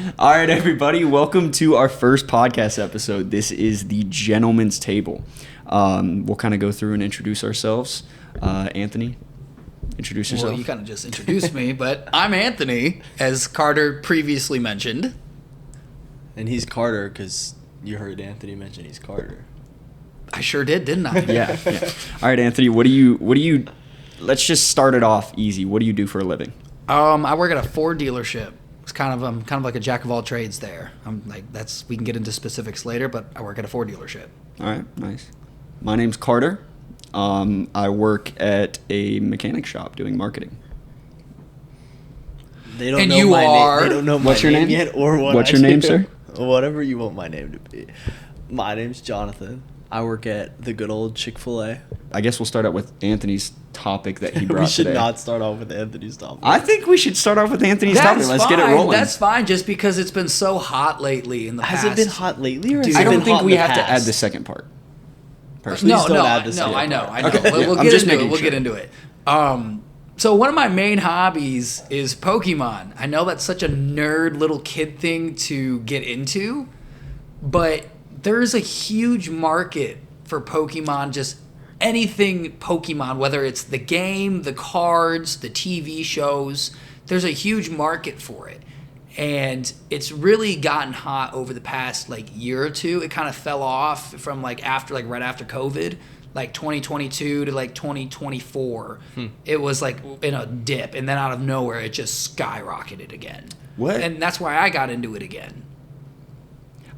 All right, everybody. Welcome to our first podcast episode. This is the Gentleman's Table. We'll kind of go through and introduce ourselves. Anthony, introduce yourself. Well, you kind of just introduced me, but I'm Anthony, as Carter previously mentioned. And he's Carter because you heard Anthony mention he's Carter. I sure did, didn't I? Yeah. All right, Anthony. What do you? Let's just start it off easy. What do you do for a living? I work at a Ford dealership. It's I'm kind of like a jack of all trades there. We can get into specifics later, but I work at a Ford dealership. All right, nice. My name's Carter. I work at a mechanic shop doing marketing. They don't And know you my are? name. They don't know my What's your name yet or what What's I your name, do. sir? Whatever you want my name to be. My name's Jonathan. I work at the good old Chick-fil-A. I guess we'll start out with Anthony's topic that he brought We should today. not start off with Anthony's topic. I think we should start off with Anthony's topic. Let's get it rolling. That's fine, just because it's been so hot lately in the past. Has it been hot lately, or has Dude, it I been don't think hot we in the have to past? add the second part. Personally. Please don't add the no, second I know. Okay, We'll yeah, I'm get just into it. making We'll sure. get into it. So one of my main hobbies is Pokemon. I know that's such a nerd little kid thing to get into, but there's a huge market for Pokemon, just anything Pokemon, whether it's the game, the cards, the TV shows. There's a huge market for it. And it's really gotten hot over the past year or two. It kind of fell off from right after COVID, 2022 to 2024. It was in a dip, and then out of nowhere it just skyrocketed again. What? And that's why I got into it again.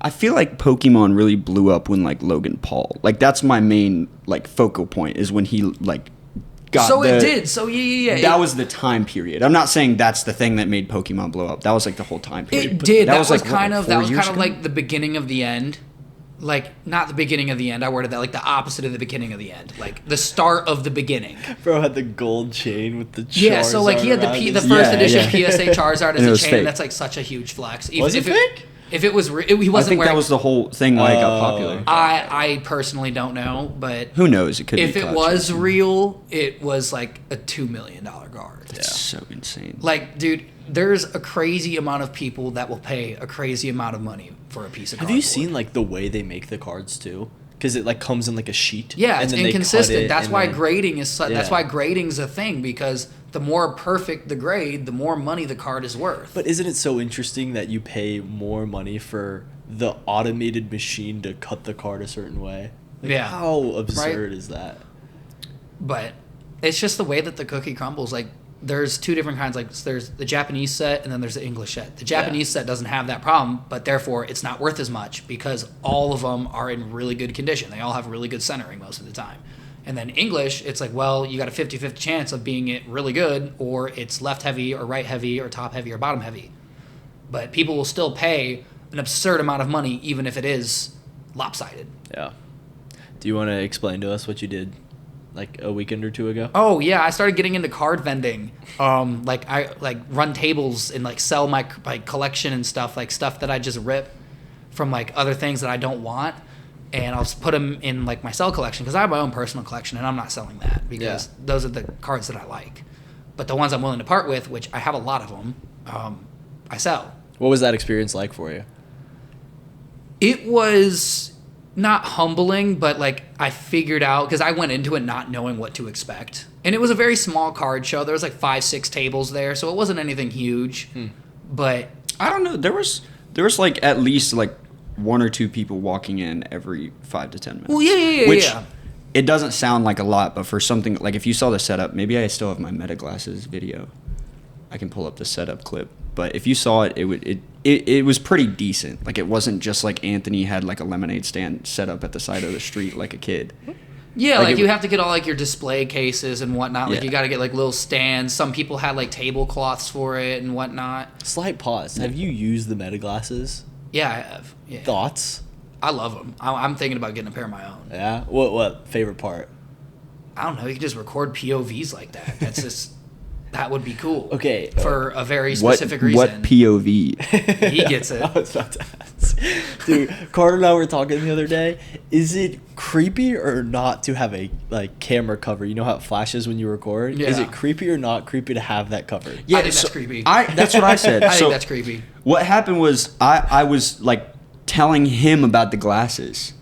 I feel like Pokemon really blew up when Logan Paul. That's my main focal point is when he got So the, it did. So yeah. That was the time period. I'm not saying that's the thing that made Pokemon blow up. That was the whole time period. It did. That was what, kind of 4 years ago? the beginning of the end. Not the beginning of the end. I worded that the opposite of the beginning of the end. The start of the beginning. Bro had the gold chain with the Charizard. Yeah, so he had around the his first neck. edition PSA Charizard And it as was a chain. fake. That's such a huge flex. Was it fake? If it was, he wasn't I think wearing. that was the whole thing why it got popular. I personally don't know, but Who knows? It could if be it was real, it was a $2 million card. It's so insane. Dude, there's a crazy amount of people that will pay a crazy amount of money for a piece of Have cardboard. you seen the way they make the cards too? Because it comes in a sheet. Yeah, and it's then they cut inconsistent. it, That's and why then- grading is. That's Yeah. why grading's a thing, because the more perfect the grade, the more money the card is worth. But isn't it so interesting that you pay more money for the automated machine to cut the card a certain way? Yeah. How absurd is that? But it's just the way that the cookie crumbles. There's two different kinds. There's the Japanese set and then there's the English set. The Japanese set doesn't have that problem, but therefore it's not worth as much because all of them are in really good condition. They all have really good centering most of the time. And then English, it's you got a 50-50 chance of being it really good, or it's left heavy or right heavy or top heavy or bottom heavy. But people will still pay an absurd amount of money even if it is lopsided. Yeah. Do you want to explain to us what you did a weekend or two ago? Oh yeah, I started getting into card vending. I run tables and sell my collection and stuff, stuff that I just rip from other things that I don't want, and I'll just put them in my sell collection because I have my own personal collection and I'm not selling that because those are the cards that I like. But the ones I'm willing to part with, which I have a lot of them, I sell. What was that experience like for you? It was not humbling, but I figured out, because I went into it not knowing what to expect. And it was a very small card show. There was 5-6 tables there, so it wasn't anything huge. But I don't know. There was at least 1 or 2 people walking in every 5 to 10 minutes. well, yeah. Which it doesn't sound like a lot, but for something if you saw the setup, maybe I still have my Meta Glasses video. I can pull up the setup clip. But if you saw it, it was pretty decent. It wasn't just Anthony had a lemonade stand set up at the side of the street like a kid. Yeah, you have to get all your display cases and whatnot. Yeah. You got to get little stands. Some people had tablecloths for it and whatnot. Slight pause. Have you used the Meta Glasses? Yeah, I have. Yeah. Thoughts? I love them. I'm thinking about getting a pair of my own. Yeah. What favorite part? I don't know. You can just record POVs like that. That's just that would be cool. Okay. For a very specific reason. What POV? He gets it. I was about to ask. Dude, Carter and I were talking the other day. Is it creepy or not to have a like camera cover? You know how it flashes when you record? Yeah. Is it creepy or not creepy to have that covered? I think that's creepy. That's what I said. I So think that's creepy. what happened was I was like telling him about the glasses,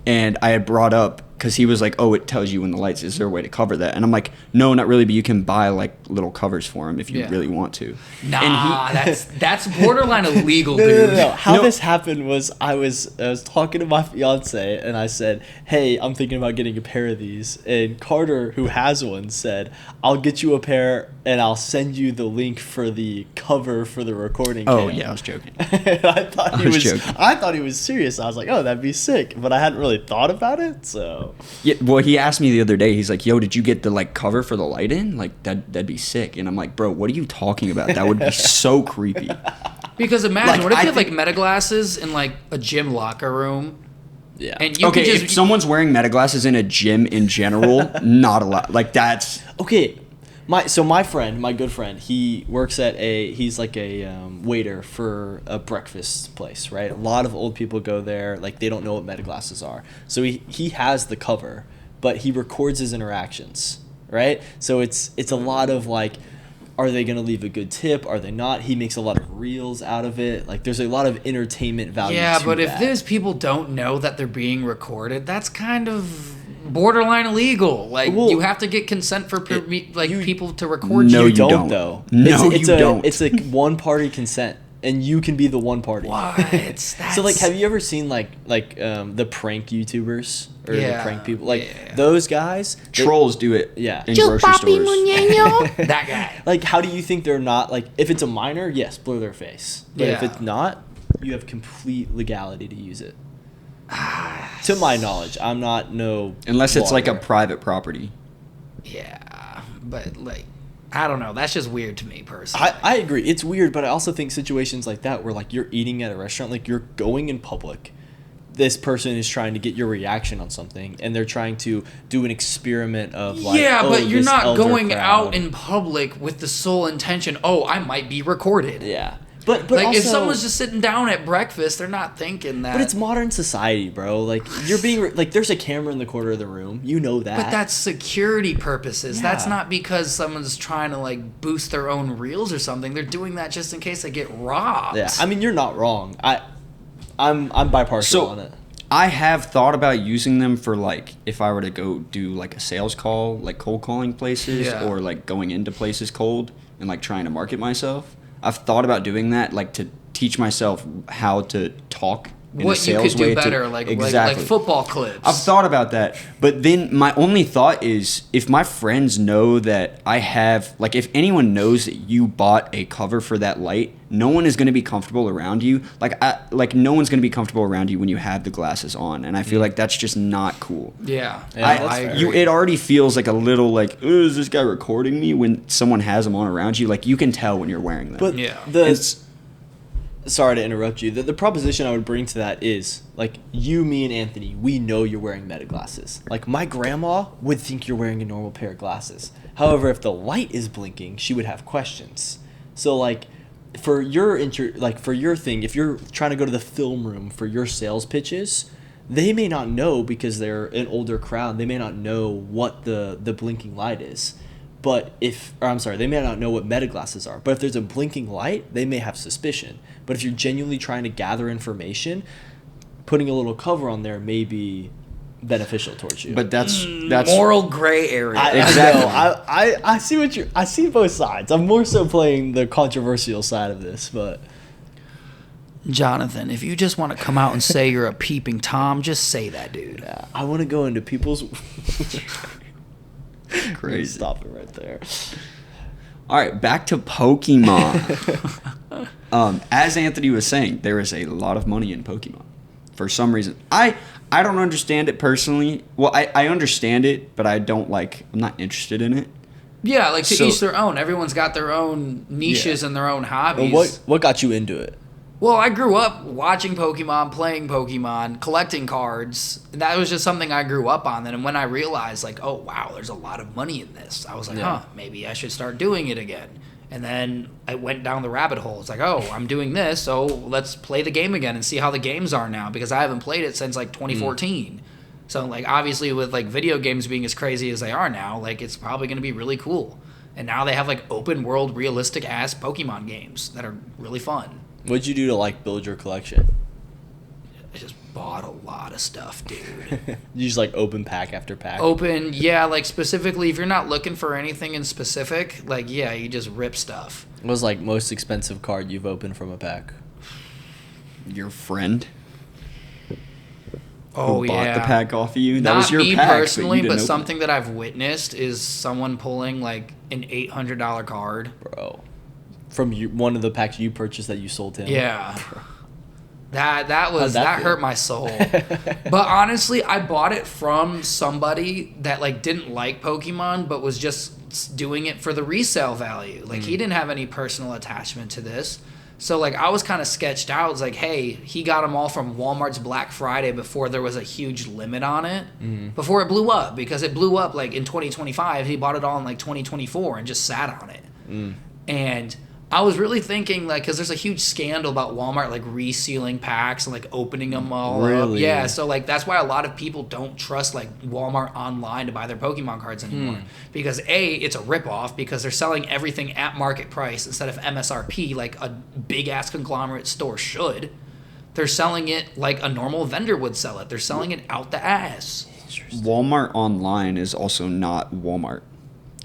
and I had brought up because he was like, "Oh, it tells you when the lights. Is there a way to cover that?" And I'm like, "No, not really, but you can buy like little covers for him if you Yeah. really want to." Nah, that's borderline illegal, No, dude. no. How No. this happened was I was talking to my fiance and I said, "Hey, I'm thinking about getting a pair of these." And Carter, who has one, said, "I'll get you a pair and I'll send you the link for the cover for the recording." Oh cam." yeah, I was joking. And I thought he was was. joking. I thought he was serious. I was like, "Oh, that'd be sick," but I hadn't really thought about it. So Yeah, well, he asked me the other day. He's like, "Yo, did you get the like cover for the light in? Like that'd be sick." And I'm like, "Bro, what are you talking about? That would be so creepy." Because imagine, Like, what if I you have like think- meta glasses in like a gym locker room, yeah. and you Okay, could just if someone's wearing meta glasses in a gym in general, not allowed. Like that's Okay, my friend, my good friend, he's like a waiter for a breakfast place, right? A lot of old people go there, like they don't know what meta glasses are. So he has the cover, but he records his interactions, right? So it's a lot of like, are they gonna leave a good tip? Are they not? He makes a lot of reels out of it. Like there's a lot of entertainment value. yeah. to But if that. those people don't know that they're being recorded, that's kind of borderline illegal. Like Well, you have to get consent for you- people to record No, you. you don't. though. No, it's you a, don't. It's like one party consent, and you can be the one party. What? That's, So like, have you ever seen like the prank YouTubers or the Yeah, prank people? Like yeah. those guys, trolls do it. Yeah. in grocery stores. that guy? Like, how do you think they're not like? If it's a minor, yes, blur their face. But if Yeah. it's not, you have complete legality to use it. To my knowledge, I'm not no. Unless it's like a blogger. private property. Yeah, but like, I don't know. That's just weird to me personally. I agree. It's weird, but I also think situations like that where like you're eating at a restaurant, like you're going in public, this person is trying to get your reaction on something, and they're trying to do an experiment of like, yeah, oh, but you're this not elder going crowd. out in public with the sole intention, oh, I might be recorded. Yeah, but Like, also, if someone's just sitting down at breakfast, they're not thinking that. but it's modern society, bro. Like you're being like, there's a camera in the corner of the room. You know that. But that's security purposes. That's Yeah. not because someone's trying to like boost their own reels or something. They're doing that just in case they get robbed. yeah. I mean, you're not wrong. I'm bipartial So on it. I have thought about using them for like if I were to go do like a sales call, like cold calling places, Yeah. or like going into places cold and like trying to market myself. I've thought about doing that, like to teach myself how to talk in a What you sales could do way. better, to, like exactly. football clips. I've thought about that, but then my only thought is if my friends know that I have, like, if anyone knows that you bought a cover for that light, no one is going to be comfortable around you. Like no one's going to be comfortable around you when you have the glasses on, and I feel like that's just not cool. Yeah, Yeah, that's fair. agree. It already feels like a little like, oh, is this guy recording me? When someone has them on around you, like you can tell when you're wearing them. But Yeah. sorry to interrupt you. The proposition I would bring to that is like you, me, and Anthony. We know you're wearing meta glasses. Like my grandma would think you're wearing a normal pair of glasses. However, if the light is blinking, she would have questions. So like for your for your thing, if you're trying to go to the film room for your sales pitches, they may not know because they're an older crowd. They may not know what the blinking light is. But they may not know what meta glasses are. But if there's a blinking light, they may have suspicion. But if you're genuinely trying to gather information, putting a little cover on there may be beneficial towards you. But that's moral gray area. Exactly. I see I see both sides. I'm more so playing the controversial side of this, but Jonathan, if you just want to come out and say you're a peeping Tom, just say that, dude. yeah, I want to go into people's. crazy. Stop it right there. All right, back to Pokemon. As Anthony was saying, there is a lot of money in Pokemon. For some reason, I don't understand it personally. Well, I understand it, but I'm not interested in it. Yeah, like to So- each their own. Everyone's got their own niches Yeah. and their own Well, hobbies. what got you into it? Well, I grew up watching Pokemon, playing Pokemon, collecting cards. That was just something I grew up on. And when I realized, like, oh, wow, there's a lot of money in this, I was like, Yeah. maybe I should start doing it again. And then I went down the rabbit hole. It's like, oh, I'm doing this, so let's play the game again and see how the games are now, because I haven't played it since like 2014. So like obviously with like video games being as crazy as they are now, like it's probably going to be really cool. And now they have like open world realistic ass Pokemon games that are really fun. What'd you do to like build your collection? I just bought a lot of stuff, dude. You just like open pack after pack. Yeah, like specifically if you're not looking for anything in specific, like yeah, you just rip stuff. What was like most expensive card you've opened from a pack? Your friend Oh who yeah. bought the pack off of you? That Not was your me pack, personally, you didn't but open something it. that I've witnessed is someone pulling like an $800 card. Bro. From one of the packs you purchased that you sold to him. Yeah. That How'd that feel? hurt my soul. But honestly, I bought it from somebody that like didn't like Pokemon but was just doing it for the resale value. Like he didn't have any personal attachment to this. So like I was kind of sketched out. It's like, hey, he got them all from Walmart's Black Friday before there was a huge limit on it. Before it blew up, because it blew up like in 2025. He bought it all in like 2024 and just sat on it. And I was really thinking, like, because there's a huge scandal about Walmart, like, resealing packs and, like, opening them all up. Really? Yeah, so, like, that's why a lot of people don't trust, like, Walmart online to buy their Pokemon cards anymore. Because, A, it's a ripoff because they're selling everything at market price instead of MSRP, like a big-ass conglomerate store should. They're selling it like a normal vendor would sell it. They're selling it out the ass. Walmart online is also not Walmart.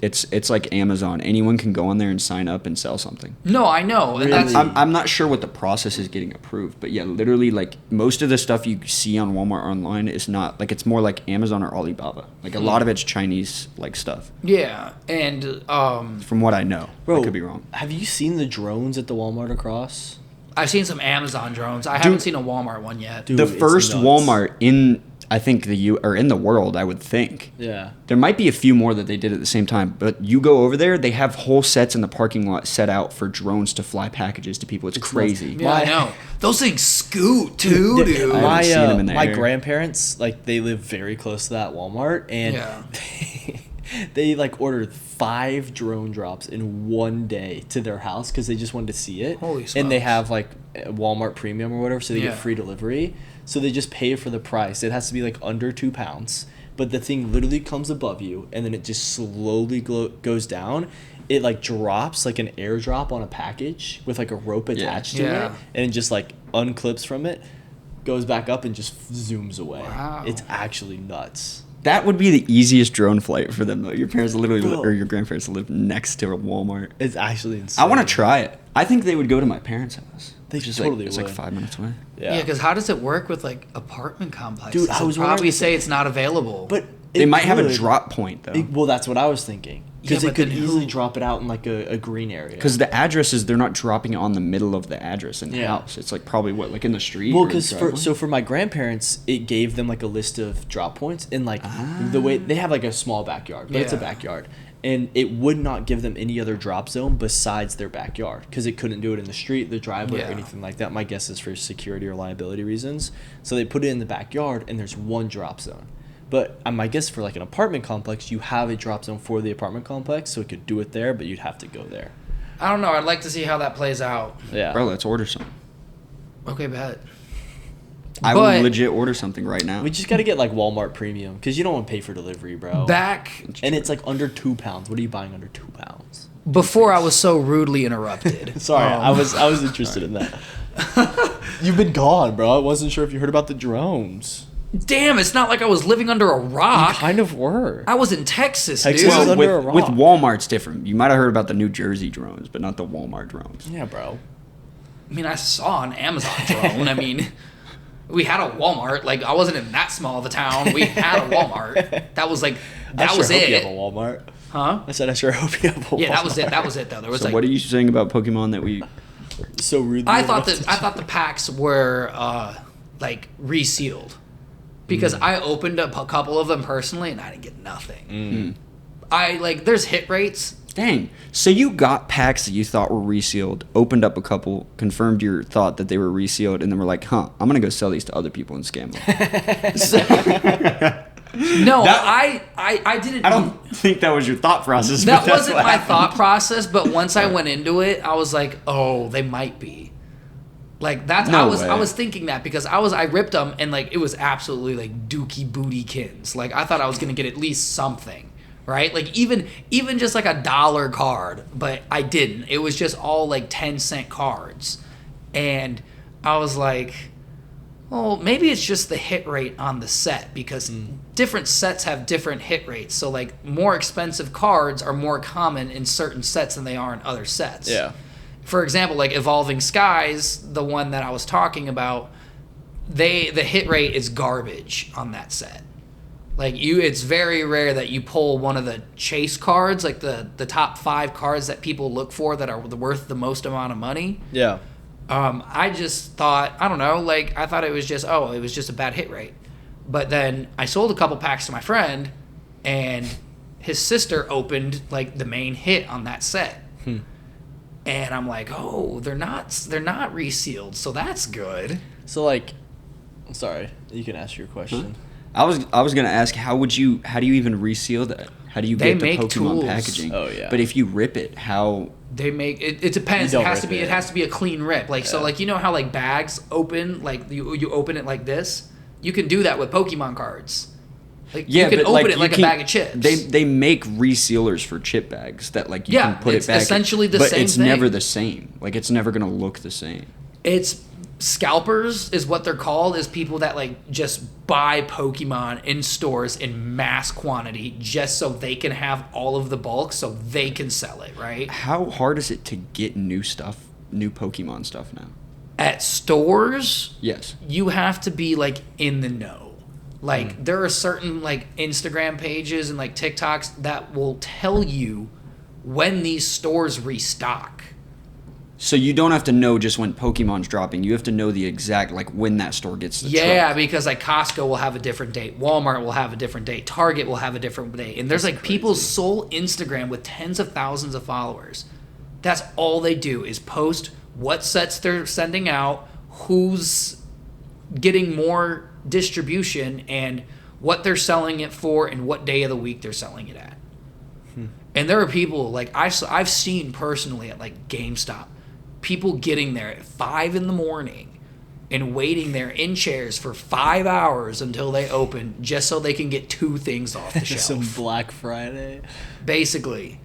It's like Amazon. Anyone can go on there and sign up and sell something. No, I know. And that's, I'm not sure what the process is getting approved, but yeah, literally, like, most of the stuff you see on Walmart online is not, like, it's more like Amazon or Alibaba. Like, a lot of it's Chinese, like, stuff. yeah, and From what I know. Bro, I could be wrong. Have you seen the drones at the Walmart across? I've seen some Amazon drones. I haven't seen a Walmart one yet. Dude, The it's first nuts. Walmart in, I think, in the world, I would think. Yeah. There might be a few more that they did at the same time, but you go over there, they have whole sets in the parking lot set out for drones to fly packages to people. It's crazy. Yeah, I know. Those things scoot too, dude. I haven't seen them in the My air. grandparents, like, they live very close to that Walmart, and Yeah. they like ordered 5 drone drops in one day to their house because they just wanted to see it. Holy And they smokes. have like Walmart Premium or whatever, so they Yeah. get free delivery. So they just pay for the price. It has to be like under 2 pounds, but the thing literally comes above you, and then it just slowly goes down. It like drops like an airdrop on a package with like a rope attached to Yeah. it, and it just like unclips from it, goes back up, and just zooms away. Wow. It's actually nuts. That would be the easiest drone flight for them, though. Your parents literally, Bro. or your grandparents live next to a Walmart. It's actually insane. I want to try it. I think they would go to my parents' house. They Which is totally It's like would. 5 minutes away. Yeah, because how does it work with like apartment complexes? Dude, I They'll was wondering probably if- say it's not available. But They it might have a could. drop point, though. Well, that's what I was thinking. Because Yeah, it but could then easily who- drop it out in like a green area. Because the addresses, they're not dropping it on the middle of the address in the Yeah. house. It's like probably what, like in the street? Well, or because driveway? for my grandparents, it gave them like a list of drop points, and like the way they have like a small backyard, but it's a Yeah. backyard, and it would not give them any other drop zone besides their backyard because it couldn't do it in the street, the driveway, Yeah. or anything like that. My guess is for security or liability reasons. So they put it in the backyard, and there's one drop zone. But my guess for like an apartment complex, you have a drop zone for the apartment complex, so it could do it there, but you'd have to go there. I don't know. I'd like to see how that plays out. Yeah. Bro, let's order some. Okay, bet. I But- will legit order something right now. We just got to get like Walmart Premium because you don't want to pay for delivery, bro. Back And it's like under 2 pounds. What are you buying under 2 pounds? before I was so rudely interrupted. Sorry, I was interested in that. You've been gone, bro. I wasn't sure if you heard about the drones. Damn, it's not like I was living under a You rock. kind of were. I was in Texas, Texas dude. is well, under a with rock. Walmart, it's different. You might have heard about the New Jersey drones, but not the Walmart drones. Yeah, bro. I mean, I saw an Amazon drone. I mean, we had a Walmart. Like, I wasn't in that small of a town. We had a Walmart. That was like, that I was sure hope it. you have a Walmart. Huh? I said I sure hope you have a Walmart. Yeah, that was it. That was it, though. There was So like, what are you saying about Pokemon that we... So rude. I thought the packs were like resealed because I opened up a couple of them personally and I didn't get nothing. I like there's hit rates. Dang. So you got packs that you thought were resealed, opened up a couple, confirmed your thought that they were resealed, and then were like, huh, I'm going to go sell these to other people and scam them. No, That- I didn't. I don't think that was your thought process. That but that's wasn't what my happened. thought process, but once I went into it, I was like, oh, they might be. Like that's No I way. was thinking that because I ripped them and like it was absolutely like dookie bootykins. Like I thought I was gonna get at least something, right? Like even just like $1 card, but I didn't. It was just all like 10-cent cards, and I was like, well, maybe it's just the hit rate on the set because different sets have different hit rates. So like more expensive cards are more common in certain sets than they are in other sets. Yeah. For example, like Evolving Skies, the one that I was talking about, the hit rate is garbage on that set. Like it's very rare that you pull one of the chase cards, like the top 5 cards that people look for that are worth the most amount of money. Yeah. I just thought, I don't know, like I thought it was just a bad hit rate. But then I sold a couple packs to my friend, and his sister opened like the main hit on that set. And I'm like, oh, they're not resealed, so that's good. So like, sorry, you can ask your question. I was gonna ask how do you even reseal that? How do you They get the make Pokemon tools. packaging? Oh, yeah. But if you rip it, how? They make it. It depends. You It don't has to rip be. it. It has to be a clean rip. Like so, Yeah. like you know how like bags open, like you open it like this. You can do that with Pokemon cards. Like Yeah, you can but open like, it you like can- a bag of chips. They make resealers for chip bags that like you Yeah, can put it's it back. essentially the but same it's thing. never the same. Like it's never gonna look the same. It's scalpers is what they're called. Is people that like just buy Pokemon in stores in mass quantity just so they can have all of the bulk so they can sell it. Right. How hard is it to get new Pokemon stuff now? At stores, Yes. you have to be like in the know. Like there are certain like Instagram pages and like TikToks that will tell you when these stores restock. So you don't have to know just when Pokemon's dropping. You have to know the exact like when that store gets the Yeah, truck. because like Costco will have a different date, Walmart will have a different date, Target will have a different date, and there's like people's sole Instagram with tens of thousands of followers. That's all they do is post what sets they're sending out, who's getting more distribution, and what they're selling it for, and what day of the week they're selling it at. And there are people like I've seen personally at like GameStop, people getting there at 5 a.m. and waiting there in chairs for 5 hours until they open just so they can get 2 things off the shelf. Some Black Friday. Basically.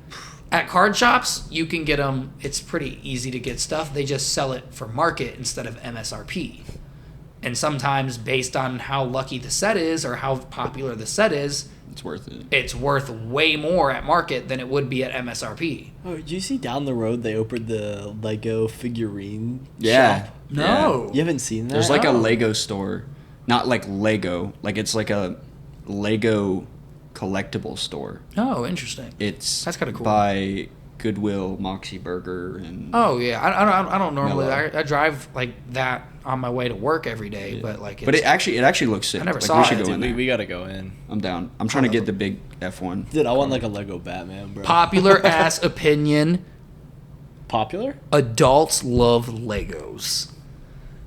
At card shops, you can get them. It's pretty easy to get stuff. They just sell it for market instead of MSRP. And sometimes, based on how lucky the set is or how popular the set is, It's worth it. it's worth way more at market than it would be at MSRP. Oh, did you see down the road they opened the Lego figurine Yeah. shop? No. You haven't seen that? There's like a Oh. Lego store, not like Lego, like it's like a Lego collectible store. Oh, interesting. It's That's kinda cool. by Goodwill, Moxie Burger, and Oh yeah, I don't normally. Mellow. I drive like that on my way to work every day, but like. It's, but it actually looks sick. I never like, saw we it. should go Dude, in we, there. we gotta go in. I'm down. I'm trying to get the big F1. Dude, I want like a Lego Batman, bro. popular ass opinion: Popular? adults love Legos,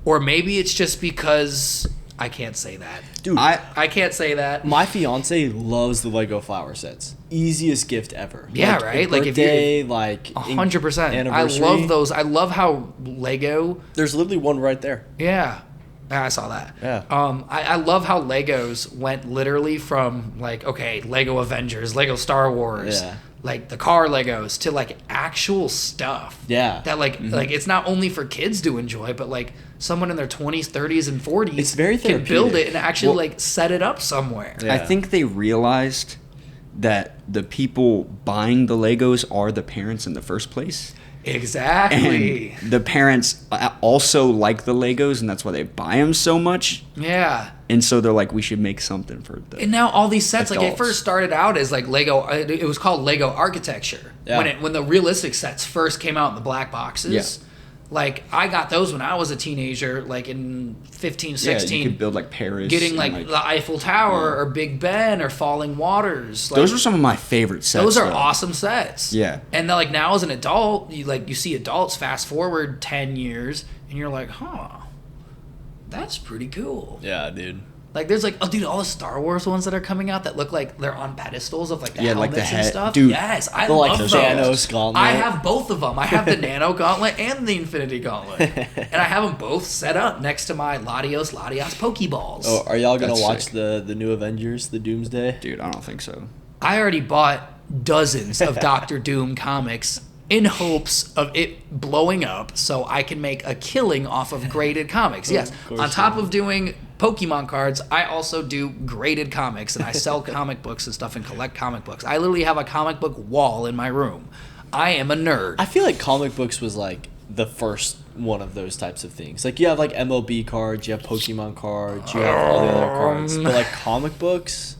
or maybe it's just because I can't say that. Dude, I can't say that. my fiance loves the Lego flower sets. Easiest gift ever. Yeah, Like, right? Like, if you- birthday, like 100%. I anniversary. love those. I love how Lego. There's literally one right there. Yeah, I saw that. Yeah. I love how Legos went literally from like Lego Avengers, Lego Star Wars, Yeah. like the car Legos to like actual stuff. Yeah. That like it's not only for kids to enjoy, but like someone in their 20s, 30s, and 40s It's very can build therapeutic. it and actually Well- like set it up somewhere. Yeah. I think they realized that the people buying the Legos are the parents in the first place. Exactly. And the parents also like the Legos, and that's why they buy them so much. Yeah. And so they're like, we should make something for the. And now all these sets, like it Adults. first started out as like Lego. It was called Lego Architecture Yeah. when the realistic sets first came out in the black boxes. Yeah. Like I got those when I was a teenager, like in 15, Yeah, 16. you could build like Paris. getting and, like the Eiffel Tower Yeah. or Big Ben or Falling Waters. Like, those are some of my favorite sets. those are though. awesome sets. Yeah. And then like now as an adult, you see adults fast forward 10 years and you're like, huh, that's pretty cool. Yeah, dude. Like there's like, oh dude, all the Star Wars ones that are coming out that look like they're on pedestals of like the Yeah, helmets like the and head- stuff. dude, Yes, I The, love like, those. Thanos gauntlet. I have both of them. I have the Nano Gauntlet and the Infinity Gauntlet, and I have them both set up next to my Latios Pokeballs. Oh, are y'all gonna That's watch sick. the new Avengers, the Doomsday? Dude, I don't think so. I already bought dozens of Doctor Doom comics in hopes of it blowing up so I can make a killing off of graded comics. Yes, course on top you of doing Pokemon cards, I also do graded comics, and I sell comic books and stuff and collect comic books. I literally have a comic book wall in my room. I am a nerd. I feel like comic books was like the first one of those types of things. Like you have like MLB cards, you have Pokemon cards, you have all the other cards. But like comic books,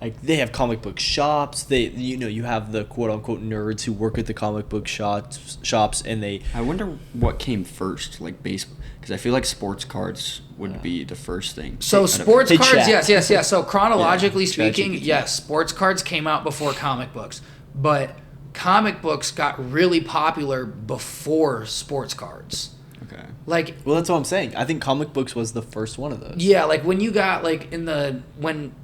like they have comic book shops. You have the quote unquote nerds who work at the comic book shops, and they. I wonder what came first, like baseball, because I feel like sports cards would be the first thing. So out of sports Hey, cards, chat. yes. So chronologically Yeah, chat speaking, GPT. yes, sports cards came out before comic books, but comic books got really popular before sports cards. Okay. Like, Well, that's what I'm saying. I think comic books was the first one of those. yeah, like when you got like when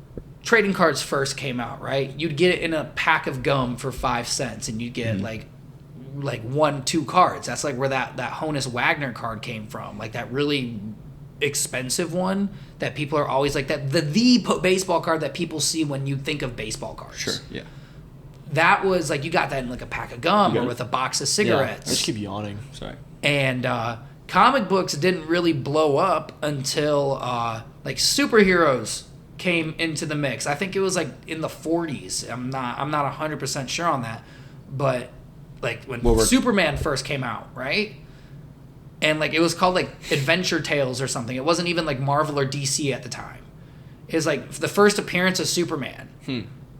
trading cards first came out, right? You'd get it in a pack of gum for 5 cents, and you'd get like 1-2 cards. That's like where that Honus Wagner card came from, like that really expensive one that people are always like that the baseball card that people see when you think of baseball cards. Sure. Yeah. That was like you got that in like a pack of gum You or got with it. a box of Yeah, I cigarettes. just keep yawning. Sorry. And comic books didn't really blow up until like superheroes came into the mix. I think it was like in the 40s. I'm not 100% sure on that, but like when Superman first came out, right? And like it was called like Adventure Tales or something. It wasn't even like Marvel or DC at the time. It was like the first appearance of Superman.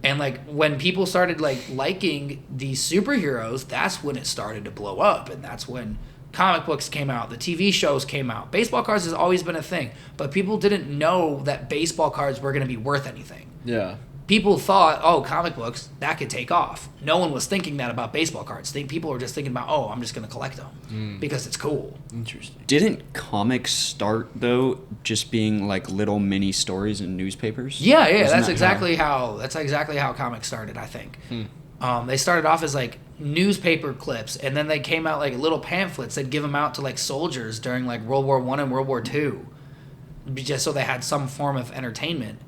And like when people started like liking these superheroes, that's when it started to blow up, and that's when comic books came out, the TV shows came out. Baseball cards has always been a thing, but people didn't know that baseball cards were going to be worth anything. Yeah. People thought, oh, comic books, that could take off. No one was thinking that about baseball cards. People were just thinking about, oh, I'm just going to collect them because it's cool. Interesting. Didn't comics start though just being like little mini stories in newspapers? Yeah, Isn't that's that exactly how comics started, I think. They started off as like newspaper clips, and then they came out like little pamphlets. They'd give them out to like soldiers during like World War I and World War II, just so they had some form of entertainment.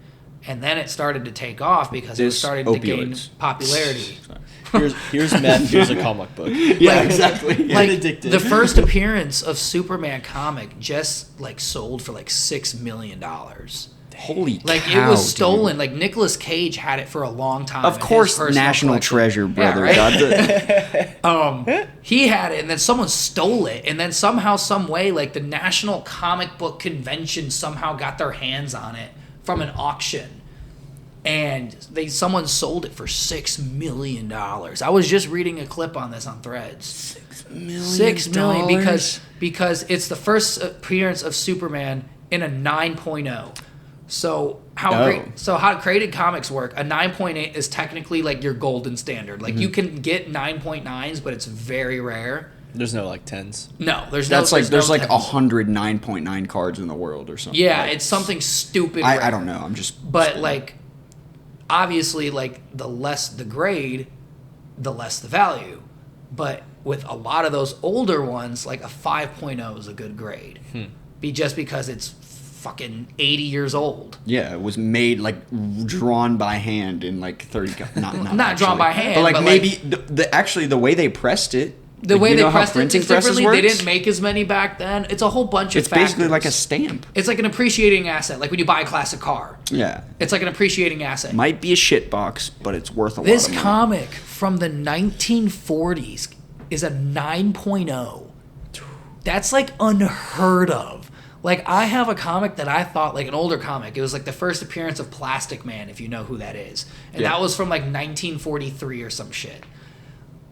And then it started to take off because it was starting to gain Opioids. popularity. Here's meth. Here's a comic book. Yeah, Like- exactly. Like addicted. the first appearance of Superman comic just like sold for like $6 million. Holy Like cow, it was dude. stolen. Like Nicolas Cage had it for a long time. Of in his course, personal national collection. treasure, Yeah, brother. right? God, He had it, and then someone stole it, and then somehow, some way, like the National Comic Book Convention somehow got their hands on it from an auction, and someone sold it for $6 million. I was just reading a clip on this on Threads. $6 million because it's the first appearance of Superman in a 9.0. So how graded comics work, a 9.8 is technically like your golden standard. Like you can get 9.9s, but it's very rare. There's no like tens. No, there's That's like there's no like 10s. 109.9 cards in the world or something. Yeah, Like, it's something stupid. I rare. don't know. I'm just. But like, obviously, like the less the grade, the less the value. But with a lot of those older ones, like a 5.0 is a good grade. Just because it's fucking 80 years old. Yeah, it was made like drawn by hand in like 30. Not Not actually. drawn by hand, but like but, maybe the way they pressed it. The like, way you they know how pressed it printing is presses differently. They works? didn't make as many back then. It's a whole bunch of It's basically factors. like a stamp. It's like an appreciating asset, like when you buy a classic car. Yeah, It's like an appreciating asset. might be a shit box, but it's worth a This lot of money. comic from the 1940s is a 9.0. That's like unheard of. Like I have a comic that I thought like an older comic. It was like the first appearance of Plastic Man, if you know who that is. And Yeah. that was from like 1943 or some shit.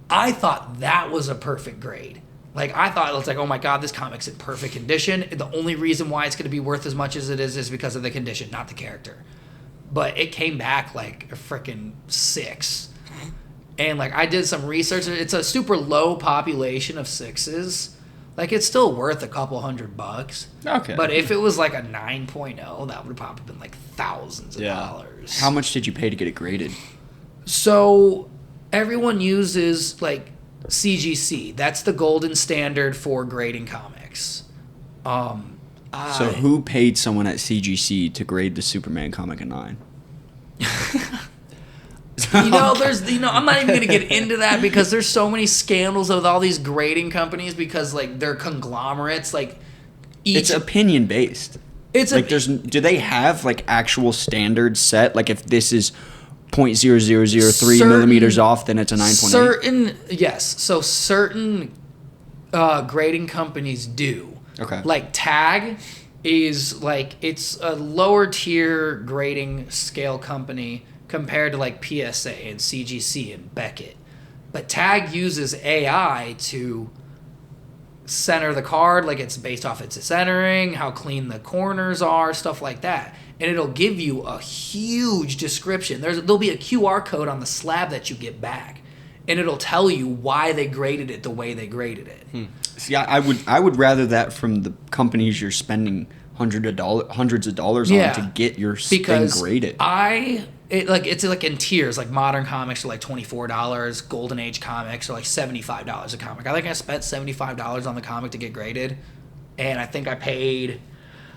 I thought that was a perfect grade. Like I thought it was like, oh my god, this comic's in perfect condition. The only reason why it's going to be worth as much as it is because of the condition, not the character. But it came back like a freaking 6. And like I did some research. It's a super low population of 6s. Like it's still worth a couple $100. Okay. But if it was like a 9.0, that would have probably been like thousands of dollars. How much did you pay to get it graded? So everyone uses like CGC. That's the golden standard for grading comics. So who paid someone at CGC to grade the Superman comic a 9? I'm not even going to get into that because there's so many scandals with all these grading companies because like they're conglomerates. Like it's opinion based. It's like do they have like actual standards set? Like if this is 0.0003 millimeters off, then it's a 9.8. Yes. So certain grading companies do. Okay. Like Tag is like it's a lower tier grading scale company compared to like PSA and CGC and Beckett. But Tag uses AI to center the card, like it's based off its centering, how clean the corners are, stuff like that. And it'll give you a huge description. There'll be a QR code on the slab that you get back. And it'll tell you why they graded it the way they graded it. See, I would rather that from the companies you're spending hundreds of dollars on to get your thing graded. It's like in tiers. Like modern comics are like $24. Golden Age comics are like $75 a comic. I think I spent $75 on the comic to get graded, and I think I paid.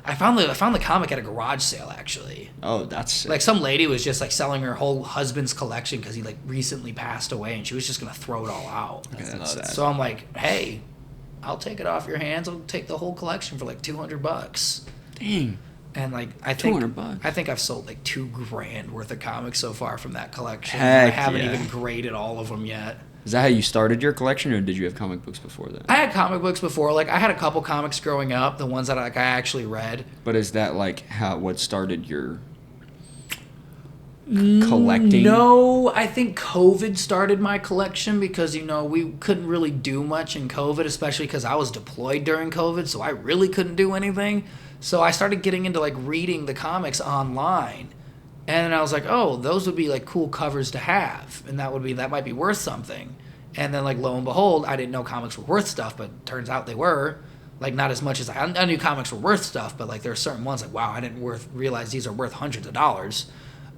I found the comic at a garage sale actually. Oh, that's sick. Like some lady was just like selling her whole husband's collection because he like recently passed away, and she was just gonna throw it all out. That's sad. So I'm like, hey, I'll take it off your hands. I'll take the whole collection for like $200. Dang. And like I think $200. I think I've sold like $2,000 worth of comics so far from that collection. Heck I haven't yeah. even graded all of them yet. Is that how you started your collection, or did you have comic books before that? I had comic books before. Like I had a couple comics growing up, the ones that I actually read. But is that like what started your collecting? No, I think COVID started my collection because we couldn't really do much in COVID, especially because I was deployed during COVID, so I really couldn't do anything. So I started getting into like reading the comics online. And then I was like, oh, those would be like cool covers to have, and that might be worth something. And then like lo and behold, I didn't know comics were worth stuff, but turns out they were. Like not as much as I knew comics were worth stuff, but like there are certain ones like wow, I didn't realize these are worth hundreds of dollars.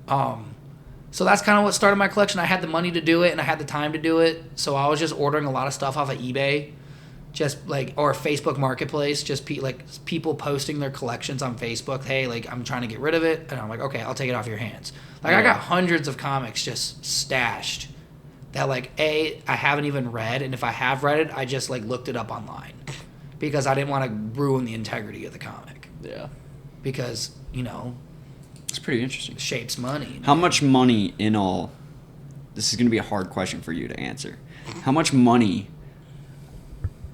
So that's kind of what started my collection. I had the money to do it and I had the time to do it, so I was just ordering a lot of stuff off of eBay. Just like, or Facebook Marketplace, just people posting their collections on Facebook. Hey, like I'm trying to get rid of it, and I'm like, okay, I'll take it off your hands. Like I got hundreds of comics just stashed that like I haven't even read, and if I have read it, I just like looked it up online because I didn't want to ruin the integrity of the comic. Yeah. Because It's pretty interesting. shapes money. How much money in all? This is going to be a hard question for you to answer. How much money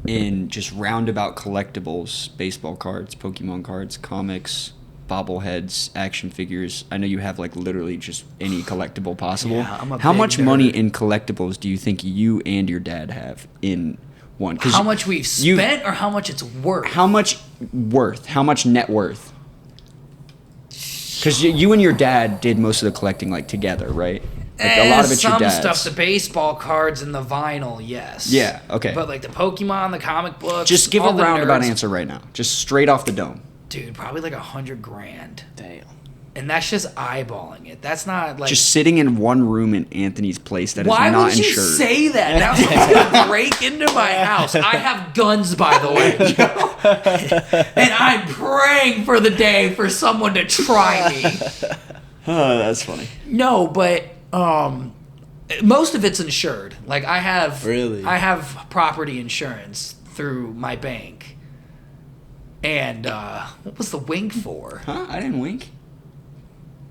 in just roundabout collectibles, baseball cards, Pokemon cards, comics, bobbleheads, action figures? I know you have like literally just any collectible possible. Yeah, I'm a How big much nerd. money in collectibles do you think you and your dad have in one? How much we've spent or how much it's worth? How much worth? How much net worth? Because you and your dad did most of the collecting like together, right? Like a lot of it's your some dad's. stuff, the baseball cards and the vinyl, yes. Yeah, okay. But like the Pokemon, the comic books, Just give all a the roundabout nerds- answer right now. Just straight off the dome. Dude, probably like $100,000. Damn. And that's just eyeballing it. That's not like. Just sitting in one room in Anthony's place that is why not would you insured. say that? Now someone's gonna break into my house. I have guns, by the way, and I'm praying for the day for someone to try me. Oh, that's funny. No, but most of it's insured. Like I have property insurance through my bank. And what was the wink for? Huh? I didn't wink.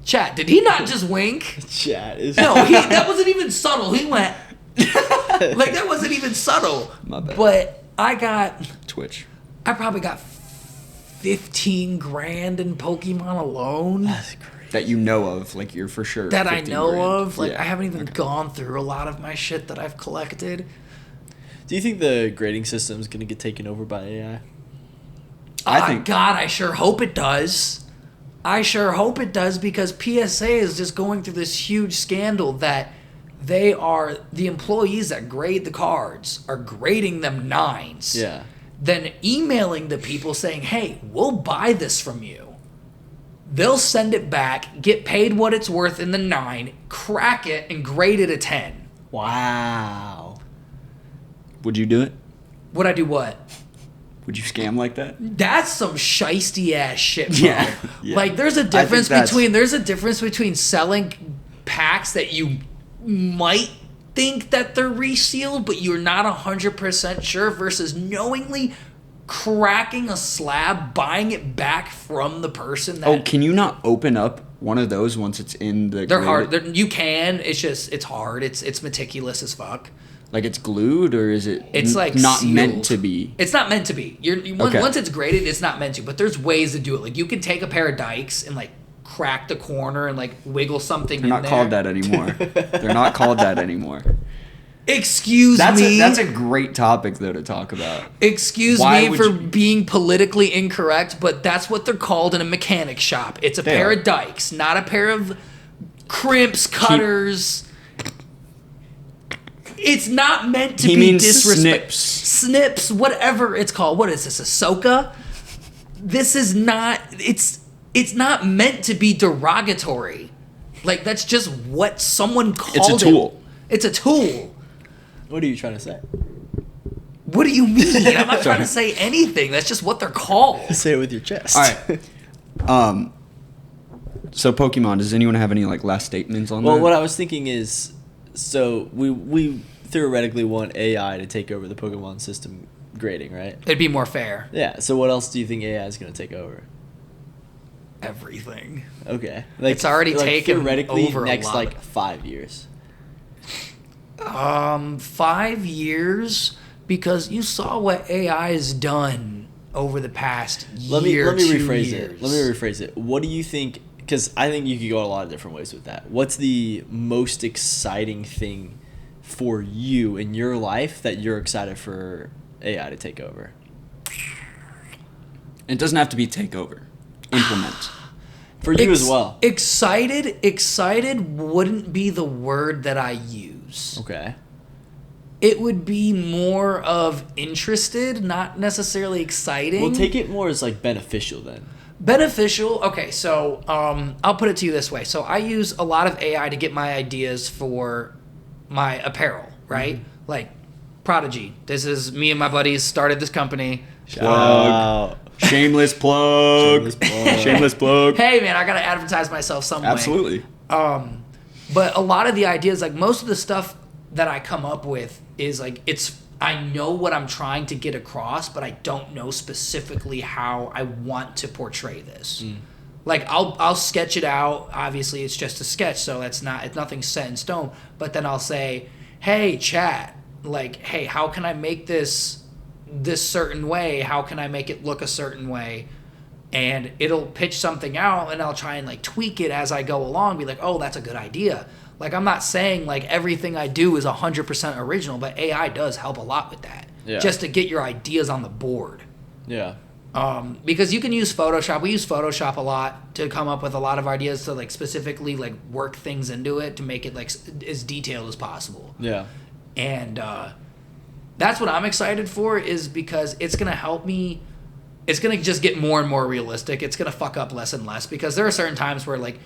Chat, did he not just wink? Chat is. No, that wasn't even subtle. He went like that wasn't even subtle. My bad. But I probably got $15,000 in Pokemon alone. That's crazy. That you know of, like you're for sure. That I know $15,000. of. Like Yeah. I haven't even gone through a lot of my shit that I've collected. Do you think the grading system is going to get taken over by AI? God, I sure hope it does. I sure hope it does because PSA is just going through this huge scandal that the employees that grade the cards are grading them 9s. Yeah. Then emailing the people saying, hey, we'll buy this from you. They'll send it back, get paid what it's worth in the 9, crack it, and grade it a 10. Wow. Would you do it? Would I do what? Would you scam like that? That's some shisty ass shit, bro. Yeah. Like there's a difference between selling packs that you might think that they're resealed, but you're not 100% sure, versus knowingly cracking a slab, buying it back from the person that... Oh, can you not open up one of those once it's in the... They're hard. You can. It's hard. It's meticulous as fuck. Like it's glued, or is it It's like not sealed. meant to be? It's not meant to be. Okay. Once it's graded, it's not meant to. But there's ways to do it. Like you can take a pair of dikes and like crack the corner and like wiggle something They're in not there. called that anymore. They're not called that anymore. Excuse me. That's a great topic though to talk about. Excuse Why me would for you- being politically incorrect, but that's what they're called in a mechanic shop. It's a They pair are. of dikes, not a pair of crimps, cutters. It's not meant to He be means disrespect. snips. Snips, whatever it's called. What is this, a soka? This is not. It's not meant to be derogatory. Like that's just what someone called it. It's a tool. It's a tool. What are you trying to say? What do you mean? I'm not trying to say anything. That's just what they're called. Say it with your chest. All right. So Pokemon, does anyone have any like last statements on Well, that? what I was thinking is, so we theoretically want AI to take over the Pokemon system grading, right? It'd be more fair. Yeah. So what else do you think AI is going to take over? Everything. Okay. It's already taken theoretically over a next lot. like 5 years. 5 years, because you saw what AI has done over the past Let me year. rephrase 2 it. years. Let me rephrase it. What do you think? Because I think you could go a lot of different ways with that. What's the most exciting thing for you in your life that you're excited for AI to take over? It doesn't have to be take over. Implement. For you as well. Excited wouldn't be the word that I use. Okay. It would be more of interested, not necessarily exciting. We'll take it more as like beneficial then. Beneficial. Okay, so I'll put it to you this way. So I use a lot of AI to get my ideas for my apparel, right? Like Prodigy. This is me and my buddies started this company. Wow. Shameless plug. Shameless plug. Shameless plug. Hey man, I gotta advertise myself some way. Absolutely. But a lot of the ideas, like most of the stuff that I come up with is like I know what I'm trying to get across, but I don't know specifically how I want to portray this. Like I'll sketch it out. Obviously, it's just a sketch, so it's nothing set in stone. But then I'll say, "Hey, chat, like, hey, how can I make this certain way? How can I make it look a certain way?" And it'll pitch something out, and I'll try and like tweak it as I go along. Be like, "Oh, that's a good idea." Like I'm not saying like everything I do is 100% original, but AI does help a lot with that. Yeah. Just to get your ideas on the board. Yeah. Because you can use Photoshop. We use Photoshop a lot to come up with a lot of ideas to like specifically like work things into it to make it like as detailed as possible. Yeah. And that's what I'm excited for, is because it's going to help me. It's going to just get more and more realistic. It's going to fuck up less and less, because there are certain times where like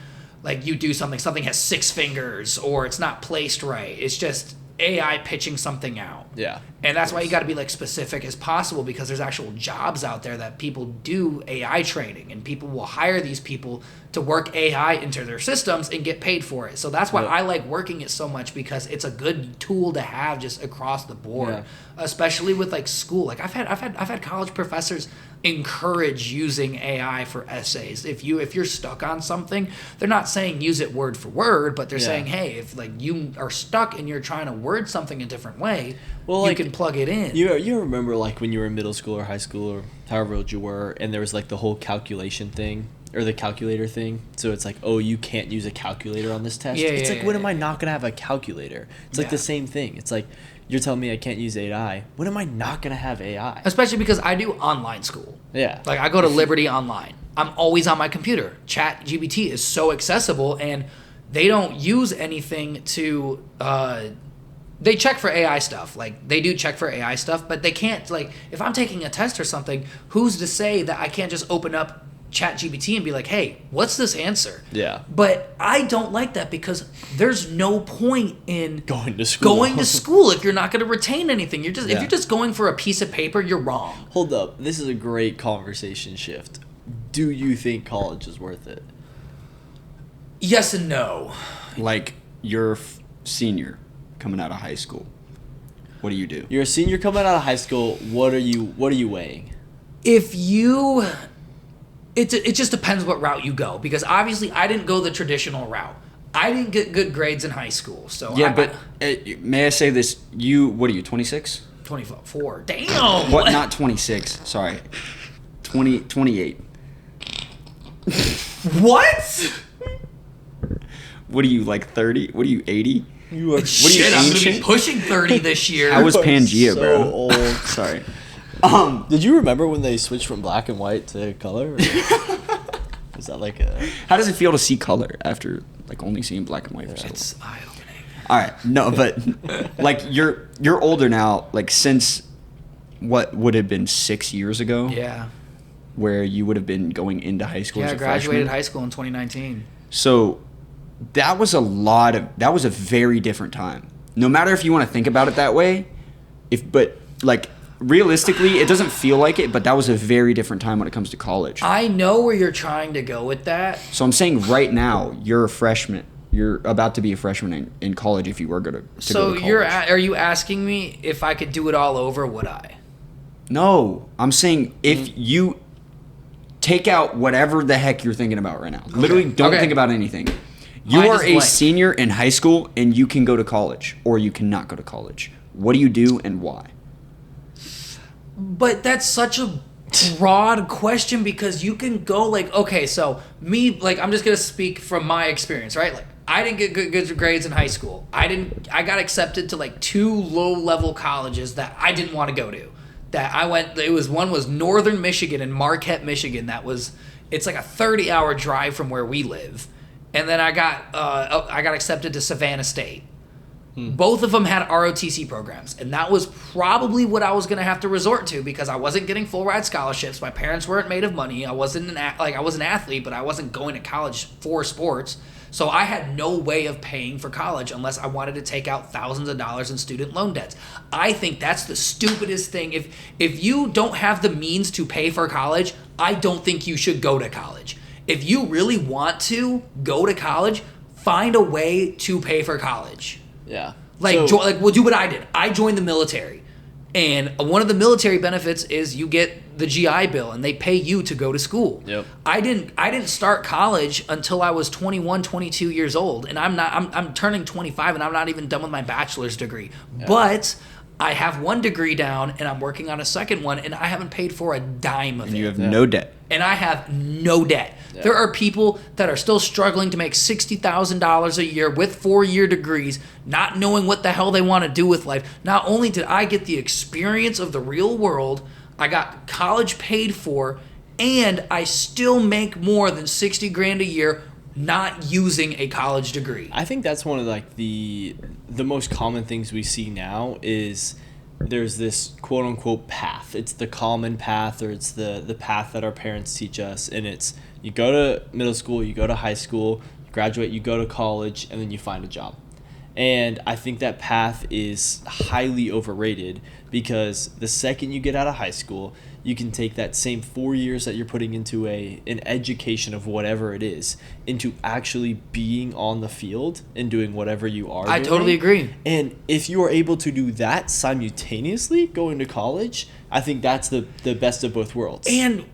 you do something has 6 fingers, or it's not placed right. It's just AI pitching something out. Yeah. And that's why you got to be like specific as possible, because there's actual jobs out there that people do AI training, and people will hire these people to work AI into their systems and get paid for it. So that's why Yep. I like working it so much, because it's a good tool to have just across the board, Yeah. especially with like school. Like I've had college professors encourage using AI for essays. If you're stuck on something, they're not saying use it word for word, but they're Yeah. saying, hey, if like you are stuck and you're trying to word something a different way, Well, you like, can plug it in. You remember like when you were in middle school or high school or however old you were, and there was like the whole calculation thing or the calculator thing. So it's like, oh, you can't use a calculator on this test. Yeah, It's yeah, like, yeah, when am yeah. I not gonna have a calculator? It's like Yeah. the same thing. It's like you're telling me I can't use AI. When am I not gonna have AI? Especially because I do online school. Yeah. Like I go to Liberty Online. I'm always on my computer. Chat GBT is so accessible, and they don't use anything to they check for AI stuff. Like they do check for AI stuff, but they can't, like if I'm taking a test or something, who's to say that I can't just open up ChatGPT and be like, hey, what's this answer? Yeah. But I don't like that because there's no point in Going to school. if you're not going to retain anything. If you're just going for a piece of paper, you're wrong. Hold up. This is a great conversation shift. Do you think college is worth it? Yes and no. Like, you're a senior coming out of high school. What do you do? You're a senior coming out of high school. What are you weighing? If you... It just depends what route you go, because obviously I didn't go the traditional route. I didn't get good grades in high school, so may I say this? What are you, 26? 24. Damn. What? Not 26. Sorry, 28. What? What are you, like 30? What are you, 80? You are Shit, I'm gonna be pushing 30 this year. I was Pangea, so bro. old. Sorry. Did you remember when they switched from black and white to color? Is that like a... How does it feel to see color after like only seeing black and white for so long? It's eye-opening. All right, no, but like you're older now. Like since what would have been 6 years ago, Yeah. where you would have been going into high school. Yeah, as I a graduated freshman. high school in 2019. So that was a very different time. No matter if you want to think about it that way, realistically, it doesn't feel like it, but that was a very different time when it comes to college. I know where you're trying to go with that. So I'm saying right now, you're a freshman. You're about to be a freshman in college if you were going to So go to college. are you asking me if I could do it all over, would I? No, I'm saying if you take out whatever the heck you're thinking about right now. Literally don't think about anything. You Mind are is a blank. senior in high school and you can go to college or you cannot go to college. What do you do and why? But that's such a broad question because you can go like, okay, so me, like, I'm just gonna speak from my experience, right? Like, I didn't get good grades in high school. I got accepted to like 2 low-level colleges that I didn't want to go to. One was Northern Michigan and Marquette, Michigan. It's like a 30-hour drive from where we live. And then I got accepted to Savannah State. Both of them had ROTC programs, and that was probably what I was going to have to resort to because I wasn't getting full ride scholarships. My parents weren't made of money. I was an athlete, but I wasn't going to college for sports. So I had no way of paying for college unless I wanted to take out thousands of dollars in student loan debts. I think that's the stupidest thing. If you don't have the means to pay for college, I don't think you should go to college. If you really want to go to college, find a way to pay for college. Yeah. We'll do what I did. I joined the military. And one of the military benefits is you get the GI Bill and they pay you to go to school. Yep. I didn't start college until I was 21, 22 years old. And I'm turning 25 and I'm not even done with my bachelor's degree. Yeah. But I have one degree down and I'm working on a second one and I haven't paid for a dime of it. And you have no debt. And I have no debt. Yeah. There are people that are still struggling to make $60,000 a year with 4-year degrees, not knowing what the hell they want to do with life. Not only did I get the experience of the real world, I got college paid for, and I still make more than $60,000 a year not using a college degree. I think that's one of like the most common things we see now is there's this quote unquote path. It's the common path, or it's the path that our parents teach us, and it's you go to middle school, you go to high school, you graduate, you go to college, and then you find a job. And I think that path is highly overrated because the second you get out of high school, you can take that same 4 years that you're putting into an education of whatever it is into actually being on the field and doing whatever you are doing. Totally agree. And if you are able to do that simultaneously going to college, I think that's the best of both worlds. And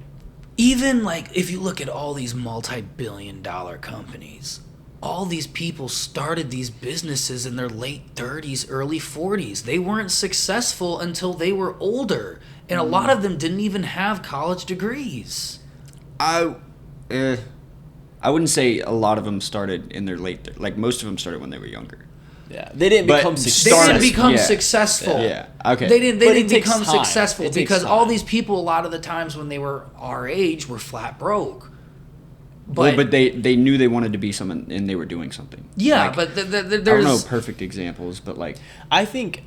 even like if you look at all these multi-billion-dollar companies, all these people started these businesses in their late 30s, early 40s. They weren't successful until they were older. And a lot of them didn't even have college degrees. I wouldn't say a lot of them started in their late... Like, most of them started when they were younger. Yeah, they didn't become successful. They didn't become successful. Yeah, okay. They didn't become time. successful because all these people, a lot of the times when they were our age, were flat broke. But they knew they wanted to be someone, and they were doing something. Yeah, like, but there's... I don't know perfect examples, but like... I think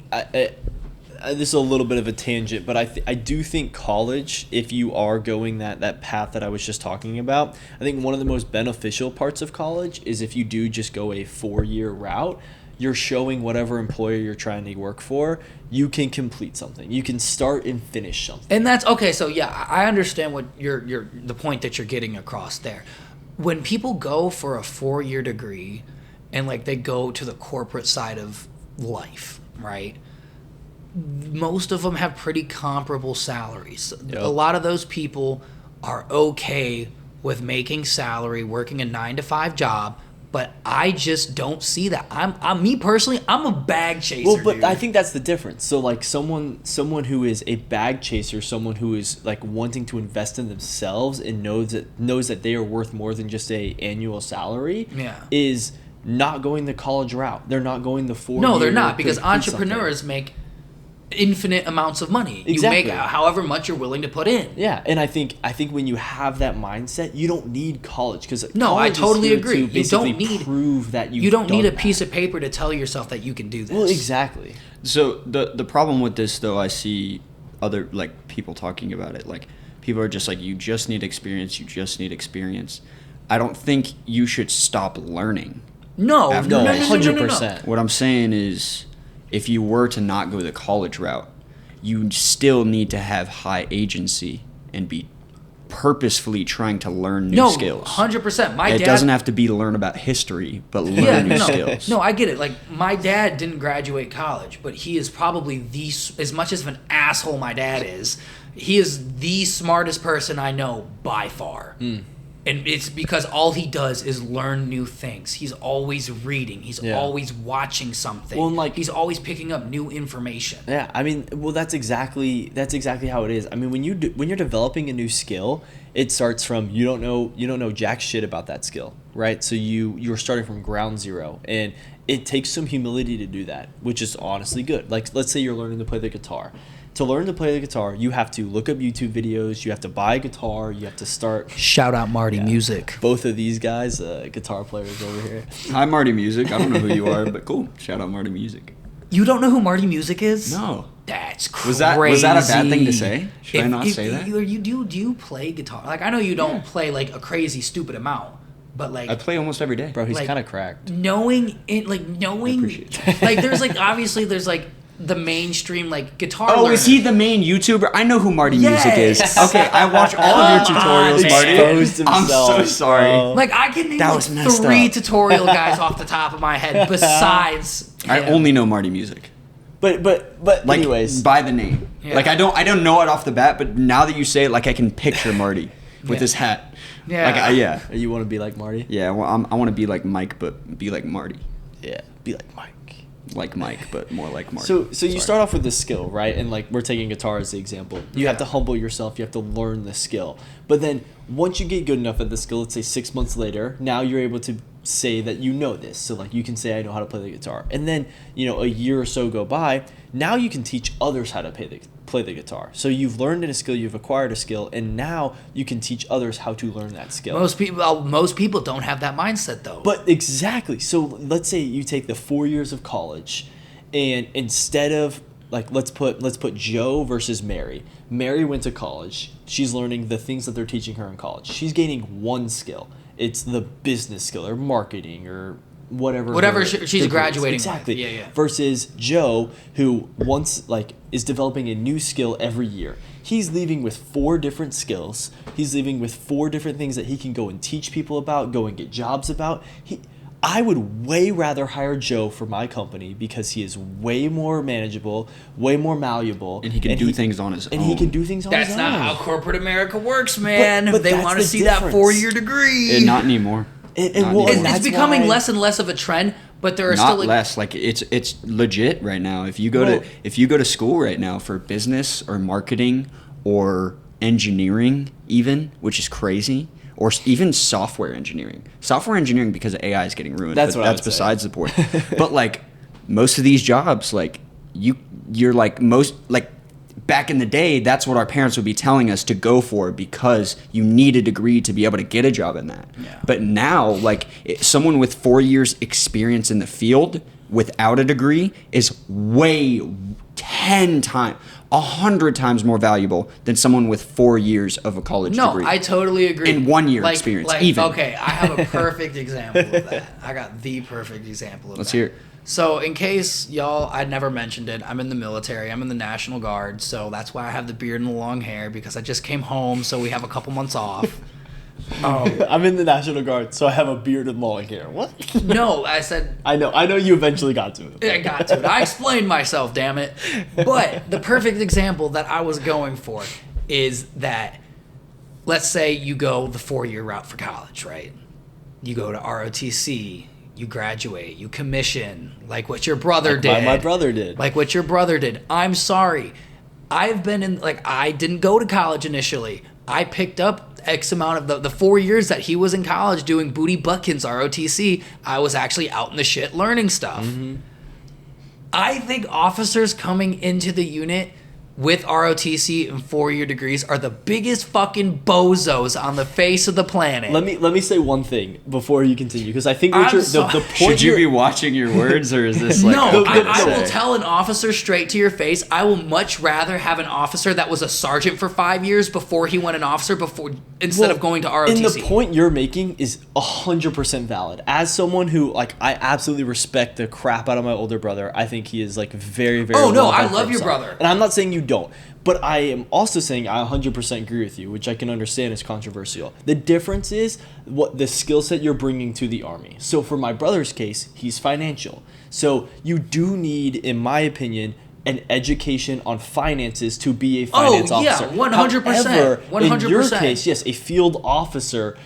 this is a little bit of a tangent, but I do think college, if you are going that path that I was just talking about, I think one of the most beneficial parts of college is if you do just go a 4-year route, you're showing whatever employer you're trying to work for, you can complete something. You can start and finish something. And that's okay. So yeah, I understand what the point that you're getting across there. When people go for a 4-year degree and like they go to the corporate side of life, right? Most of them have pretty comparable salaries. Yep. A lot of those people are okay with making salary, working a 9-to-5 job, but I just don't see that. I'm me personally, I'm a bag chaser. Well, but dude. I think that's the difference. So like someone who is a bag chaser, someone who is like wanting to invest in themselves and knows that they are worth more than just a annual salary, is not going the college route. They're not going the 4-year. No, they're not, because complete entrepreneurs make infinite amounts of money. Exactly. You make however much you're willing to put in. Yeah, and I think when you have that mindset, you don't need college, because No, I totally agree. You don't need prove that you don't need a piece of paper to tell yourself that you can do this. Well, exactly. So the problem with this, though, I see other like people talking about it. Like people are just like, you just need experience. You just need experience. I don't think you should stop learning. No, After no, this. 100%. What I'm saying is, if you were to not go the college route, you still need to have high agency and be purposefully trying to learn new skills. 100%. My It dad doesn't have to be to learn about history, but learn new skills. No, I get it. Like, my dad didn't graduate college, but he is probably as much as of an asshole my dad is, he is the smartest person I know by far. And it's because all he does is learn new things. He's always reading. He's always watching something. Well, and like, he's always picking up new information. Yeah, I mean, well, that's exactly how it is. I mean, when you're developing a new skill, it starts from you don't know jack shit about that skill, right? So you're starting from ground zero, and it takes some humility to do that, which is honestly good. Like, let's say you're learning to play the guitar. To learn to play the guitar, you have to look up YouTube videos, you have to buy a guitar, you have to start... Shout out Marty Music. Both of these guys, guitar players over here. Hi, Marty Music. I don't know who you are, but cool. Shout out Marty Music. You don't know who Marty Music is? No. That's crazy. Was that a bad thing to say? Should I not say that? Do you play guitar? Like, I know you don't play, like, a crazy, stupid amount, but, like... I play almost every day. Bro, he's like, kind of cracked. I appreciate that. Like, there's, like, obviously, there's, like, the mainstream, like, guitar Oh, learner. is he the main YouTuber? I know who Marty Music is. Yes. Okay, I watch all of your tutorials, Marty. Exposed I'm himself. so sorry. Like, I can name, That like, was messed 3 up. tutorial guys off the top of my head besides I him. only know Marty Music. But Like, anyways, by the name. Yeah. Like, I don't know it off the bat, but now that you say it, like, I can picture Marty with Yeah. his hat. Yeah. Like, yeah. you want to be like Marty? Yeah, well, I want to be like Mike, but be like Marty. Yeah, be like Mike. Like Mike, but more like Marty. So you Sorry. start off with the skill, right? And like we're taking guitar as the example. You have to humble yourself. You have to learn the skill. But then once you get good enough at the skill, let's say 6 months later, now you're able to say that you know this. So like you can say I know how to play the guitar. And then, a year or so go by. Now you can teach others how to play the guitar. So you've learned a skill, you've acquired a skill, and now you can teach others how to learn that skill. Most people don't have that mindset, though. But exactly. So let's say you take the 4 years of college, and instead of like let's put Joe versus Mary. Mary went to college. She's learning the things that they're teaching her in college. She's gaining one skill. It's the business skill or marketing or whatever she's degree is. graduating with. Exactly. Yeah. Versus Joe, who is developing a new skill every year. He's leaving with 4 different skills. He's leaving with 4 different things that he can go and teach people about, go and get jobs about. I would way rather hire Joe for my company because he is way more manageable, way more malleable, and he can do things on his own. And he can do things on his own. That's not how corporate America works, man. But they that's want to the see that difference. 4-year degree. And not anymore. And Not well, anymore. It's becoming less and less of a trend, but there are Not still like less. Like it's legit right now. If you go to school right now for business or marketing or engineering, even, which is crazy, or even software engineering. Software engineering because AI is getting ruined. That's but what I that's would besides the point. But like most of these jobs, like you're like most like. Back in the day, that's what our parents would be telling us to go for because you need a degree to be able to get a job in that. Yeah. But now, like, someone with 4 years experience in the field without a degree is way 10 times, 100 times more valuable than someone with 4 years of a college degree. No, I totally agree. And 1 year experience, even. Okay, I have a perfect example of that. I got the perfect example of Let's that. hear it. So, in case y'all, I'd never mentioned it, I'm in the military. I'm in the National Guard, so that's why I have the beard and the long hair, because I just came home, so we have a couple months off. I'm in the National Guard, so I have a beard and long hair. What? No, I said... I know you eventually got to it. I got to it. I explained myself, damn it. But the perfect example that I was going for is that, let's say you go the 4-year route for college, right? You go to ROTC, you graduate, you commission, like what your brother did. My brother did. Like what your brother did. I'm sorry. I've been in, like, I didn't go to college initially. I picked up X amount of the 4 years that he was in college doing Booty Buckins ROTC. I was actually out in the shit learning stuff. Mm-hmm. I think officers coming into the unit with ROTC and 4-year degrees are the biggest fucking bozos on the face of the planet. Let me say one thing before you continue, because I think what the point Should you be watching your words, or is this like... No, I will tell an officer straight to your face, I will much rather have an officer that was a sergeant for 5 years before he went an officer instead of going to ROTC. And the point you're making is 100% valid. As someone who, like, I absolutely respect the crap out of my older brother. I think he is, like, very, very... Oh, no, well I done for love your himself. brother. And I'm not saying you don't. But I am also saying I 100% agree with you, which I can understand is controversial. The difference is what the skill set you're bringing to the Army. So for my brother's case, he's financial. So you do need, in my opinion, an education on finances to be a finance officer. 100%. However, 100%. in your case, yes, a field officer,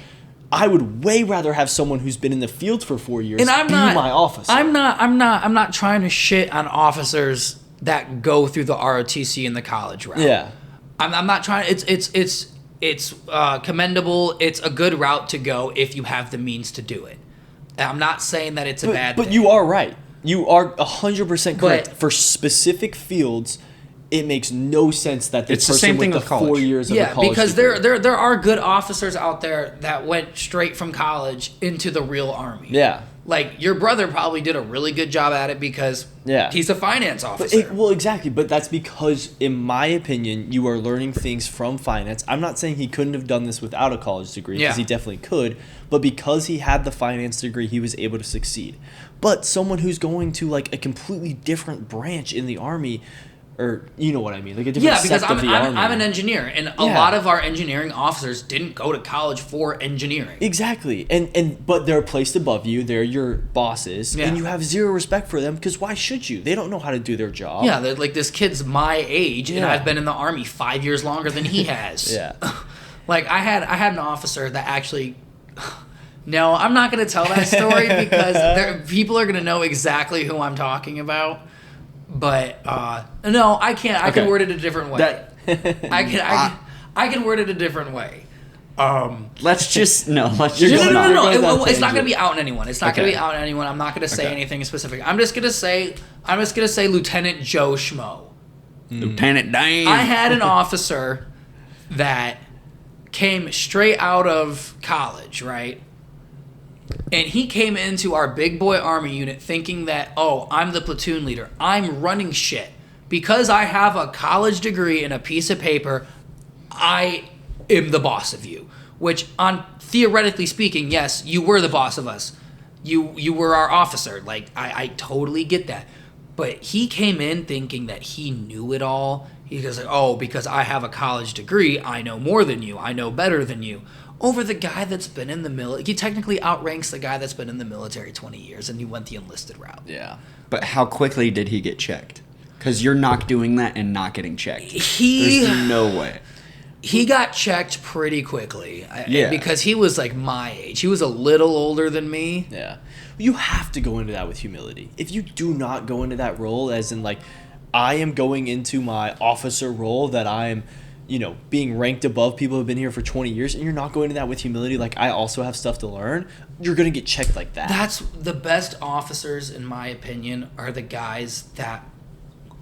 I would way rather have someone who's been in the field for 4 years and I'm be not, my officer. I'm not trying to shit on officers that go through the ROTC and the college route. Yeah. I'm not trying. It's commendable. It's a good route to go if you have the means to do it. I'm not saying that it's a bad thing. But you are right. You are 100% correct. But for specific fields, it makes no sense that It's the same thing with college. 4 years of a college because degree. there are good officers out there that went straight from college into the real Army. Yeah. Like, your brother probably did a really good job at it because he's a finance officer. Well, exactly. But that's because, in my opinion, you are learning things from finance. I'm not saying he couldn't have done this without a college degree, because he definitely could. But because he had the finance degree, he was able to succeed. But someone who's going to, like, a completely different branch in the Army... Or, you know what I mean, like a different sect of the Army. I'm an engineer, and a lot of our engineering officers didn't go to college for engineering. Exactly, but they're placed above you. They're your bosses, and you have zero respect for them, because why should you? They don't know how to do their job. Yeah, they're like, this kid's my age, and I've been in the Army 5 years longer than he has. Like, I had an officer that actually... No, I'm not going to tell that story because people are going to know exactly who I'm talking about. But no, I can't. I can word it a different way. I can word it a different way. Let's just no. No. It's not going to be out on anyone. It's not going to be out on anyone. I'm not going to say anything specific. I'm just going to say Lieutenant Joe Schmo. Lieutenant Dan. I had an officer that came straight out of college, right? And he came into our big boy Army unit thinking that, oh, I'm the platoon leader. I'm running shit. Because I have a college degree and a piece of paper, I am the boss of you. Which, theoretically speaking, yes, you were the boss of us. You were our officer. Like, I totally get that. But he came in thinking that he knew it all. He goes like, oh, because I have a college degree, I know more than you. I know better than you. Over the guy that's been in the military. He technically outranks the guy that's been in the military 20 years, and he went the enlisted route. Yeah. But how quickly did he get checked? Because you're not doing that and not getting checked. There's no way. He got checked pretty quickly. Because he was like my age. He was a little older than me. Yeah. You have to go into that with humility. If you do not go into that role as in, like, I am going into my officer role that I'm, being ranked above people who've been here for 20 years, and you're not going into that with humility, like, I also have stuff to learn, you're going to get checked like that. That's the best officers, in my opinion, are the guys that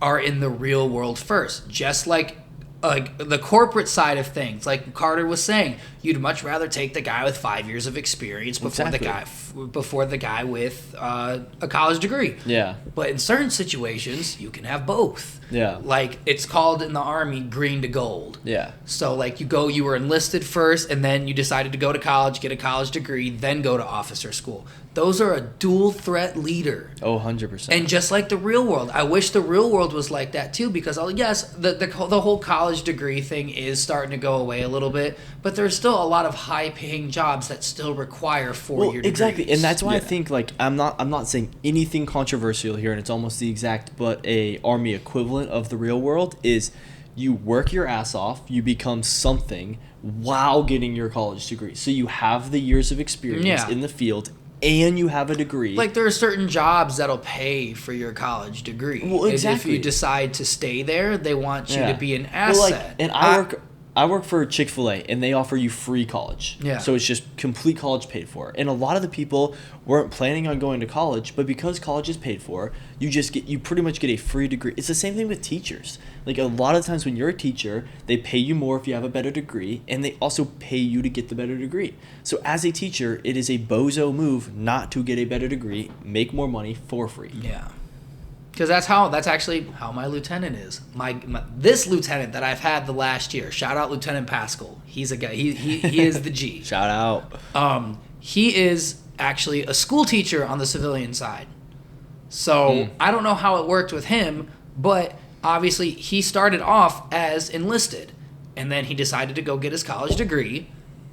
are in the real world first. Just like like the corporate side of things, like Carter was saying, you'd much rather take the guy with 5 years of experience before the guy with a college degree. Yeah. But in certain situations, you can have both. Yeah. Like it's called in the Army green to gold. Yeah. So like you were enlisted first, and then you decided to go to college, get a college degree, then go to officer school. Those are a dual threat leader. Oh, 100%. And just like the real world, I wish the real world was like that too. Because yes, the whole college degree thing is starting to go away a little bit, but there's still a lot of high-paying jobs that still require 4-year degrees. Exactly, and that's why I think like I'm not saying anything controversial here, and it's almost the exact but a Army equivalent of the real world is you work your ass off, you become something while getting your college degree, so you have the years of experience in the field. And you have a degree. Like there are certain jobs that'll pay for your college degree. Well, exactly. If you decide to stay there, they want you to be an asset. And I work for Chick-fil-A, and they offer you free college. Yeah. So it's just complete college paid for. And a lot of the people weren't planning on going to college, but because college is paid for, you pretty much get a free degree. It's the same thing with teachers. Like a lot of times when you're a teacher, they pay you more if you have a better degree, and they also pay you to get the better degree. So as a teacher, it is a bozo move not to get a better degree, make more money for free. Yeah. Because that's actually how my lieutenant is. This lieutenant that I've had the last year. Shout out Lieutenant Pascal. He's a guy. He is the G. Shout out. He is actually a school teacher on the civilian side. So I don't know how it worked with him, but obviously he started off as enlisted, and then he decided to go get his college degree,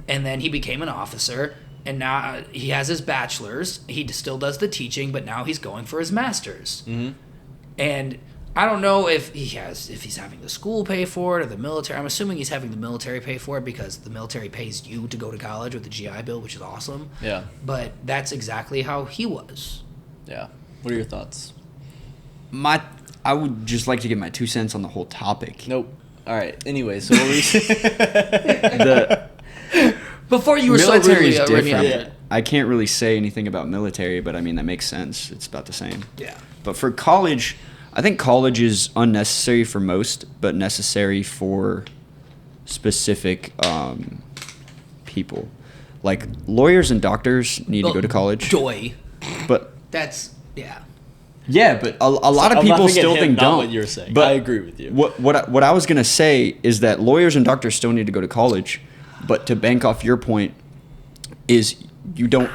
and then he became an officer. And now he has his bachelor's. He still does the teaching, but now he's going for his master's. Mm-hmm. And I don't know if he's having the school pay for it or the military. I'm assuming he's having the military pay for it because the military pays you to go to college with the GI Bill, which is awesome. Yeah. But that's exactly how he was. Yeah. What are your thoughts? I would just like to get my 2 cents on the whole topic. Nope. All right. Anyway, so what were you Before you were military so is rudely different. interrupted. I can't really say anything about military, but I mean that makes sense. It's about the same. Yeah. But for college, I think college is unnecessary for most, but necessary for specific people. Like lawyers and doctors need to go to college. Joy. But that's yeah. Yeah, but a lot of people still think don't. What you're saying. But I agree with you. What I was gonna say is that lawyers and doctors still need to go to college, but to bank off your point is you don't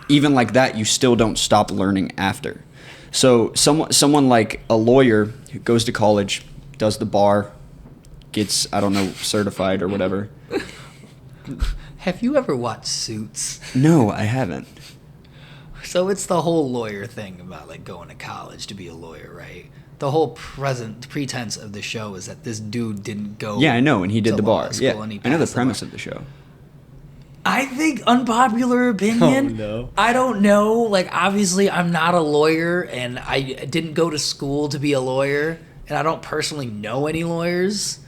even like that you still don't stop learning after. So someone like a lawyer who goes to college, does the bar, gets certified or whatever. Have you ever watched Suits? No, I haven't. So it's the whole lawyer thing about like going to college to be a lawyer, right? The whole pretense of the show is that this dude didn't go. Yeah, I know, and he did to the law bar. school Yeah, and he I know the passed premise bar. of the show. I think unpopular opinion. Oh, no. I don't know. Like obviously, I'm not a lawyer, and I didn't go to school to be a lawyer, and I don't personally know any lawyers.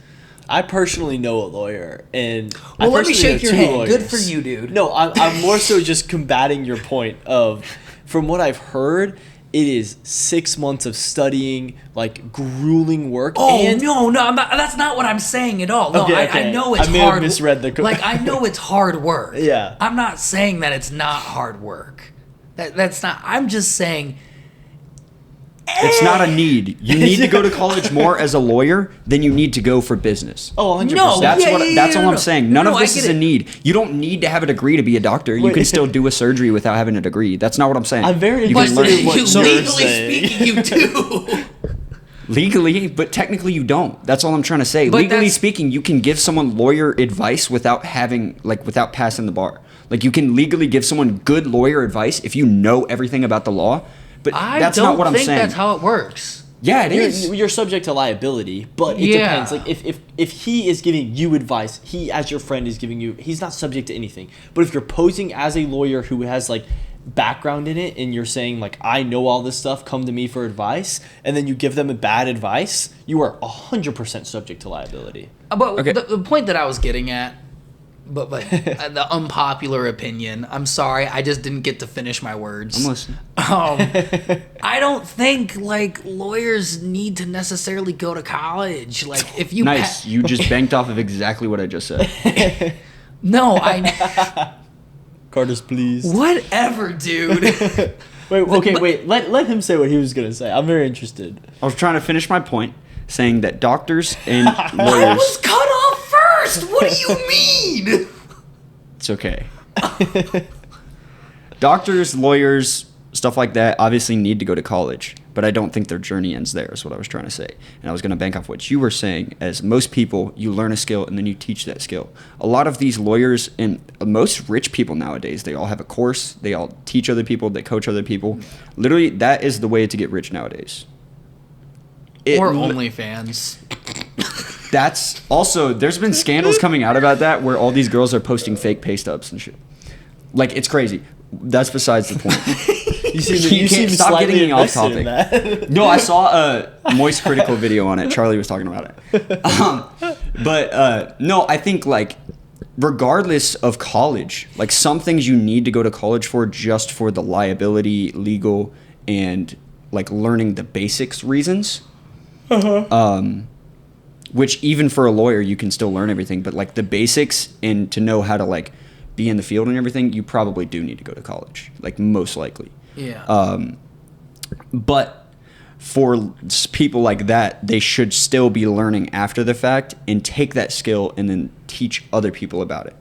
I personally know a lawyer, and Well, let me personally shake know your 2 hand. lawyers. Good for you, dude. No, I'm more so just combating your point of, from what I've heard, it is 6 months of studying, like grueling work. Oh and no, I'm not, that's not what I'm saying at all. No, Okay, I know it's I may hard. have misread the. Like I know it's hard work. Yeah. I'm not saying that it's not hard work. That's not. I'm just saying. It's not a need. You need to go to college more as a lawyer than you need to go for business. Oh, 100%. No, That's yeah, that's all no. I'm saying. None No, of I this get is a it. need. You don't need to have a degree to be a doctor. You Wait. can still do a surgery without having a degree. That's not what I'm saying. I'm very you But can learn interested in what you're legally saying. speaking, you do. legally, but technically you don't. That's all I'm trying to say. But Legally that's- speaking, you can give someone lawyer advice without without passing the bar. Like you can legally give someone good lawyer advice if you know everything about the law. But I that's don't not what I'm think saying. that's how it works. Yeah, it is. You're subject to liability, but it Yeah. depends. Like if he is giving you advice, he as your friend is giving you, he's not subject to anything. But if you're posing as a lawyer who has like background in it and you're saying like I know all this stuff, come to me for advice, and then you give them a bad advice, you are 100% subject to liability. But Okay. the point that I was getting at the unpopular opinion. I'm sorry, I just didn't get to finish my words. I'm listening. I don't think like lawyers need to necessarily go to college. Like if you Nice. You just banked off of exactly what I just said. No, I Carter's please. whatever, dude. Wait. Let him say what he was gonna say. I'm very interested. I was trying to finish my point, saying that doctors and I lawyers. was cut off first. What do you mean? It's okay. Doctors, lawyers, stuff like that obviously need to go to college, but I don't think their journey ends there, is what I was trying to say. And I was going to bank off what you were saying, as most people, you learn a skill and then you teach that skill. A lot of these lawyers and most rich people nowadays, they all have a course, they all teach other people, they coach other people. Literally, that is the way to get rich nowadays. Or OnlyFans. That's also, there's been scandals coming out about that where all these girls are posting fake pay stubs and shit. Like, it's crazy. That's besides the point. You seem Stop slightly getting off invested in topic. that. No, I saw a Moist Critical video on it. Charlie was talking about it. No, I think, like, regardless of college, like, some things you need to go to college for just for the liability, legal, and, like, learning the basics reasons. Which even for a lawyer, you can still learn everything. But, like, the basics and to know how to, like, be in the field and everything, you probably do need to go to college. Like, most likely. Yeah. But for people like that, they should still be learning after the fact and take that skill and then teach other people about it.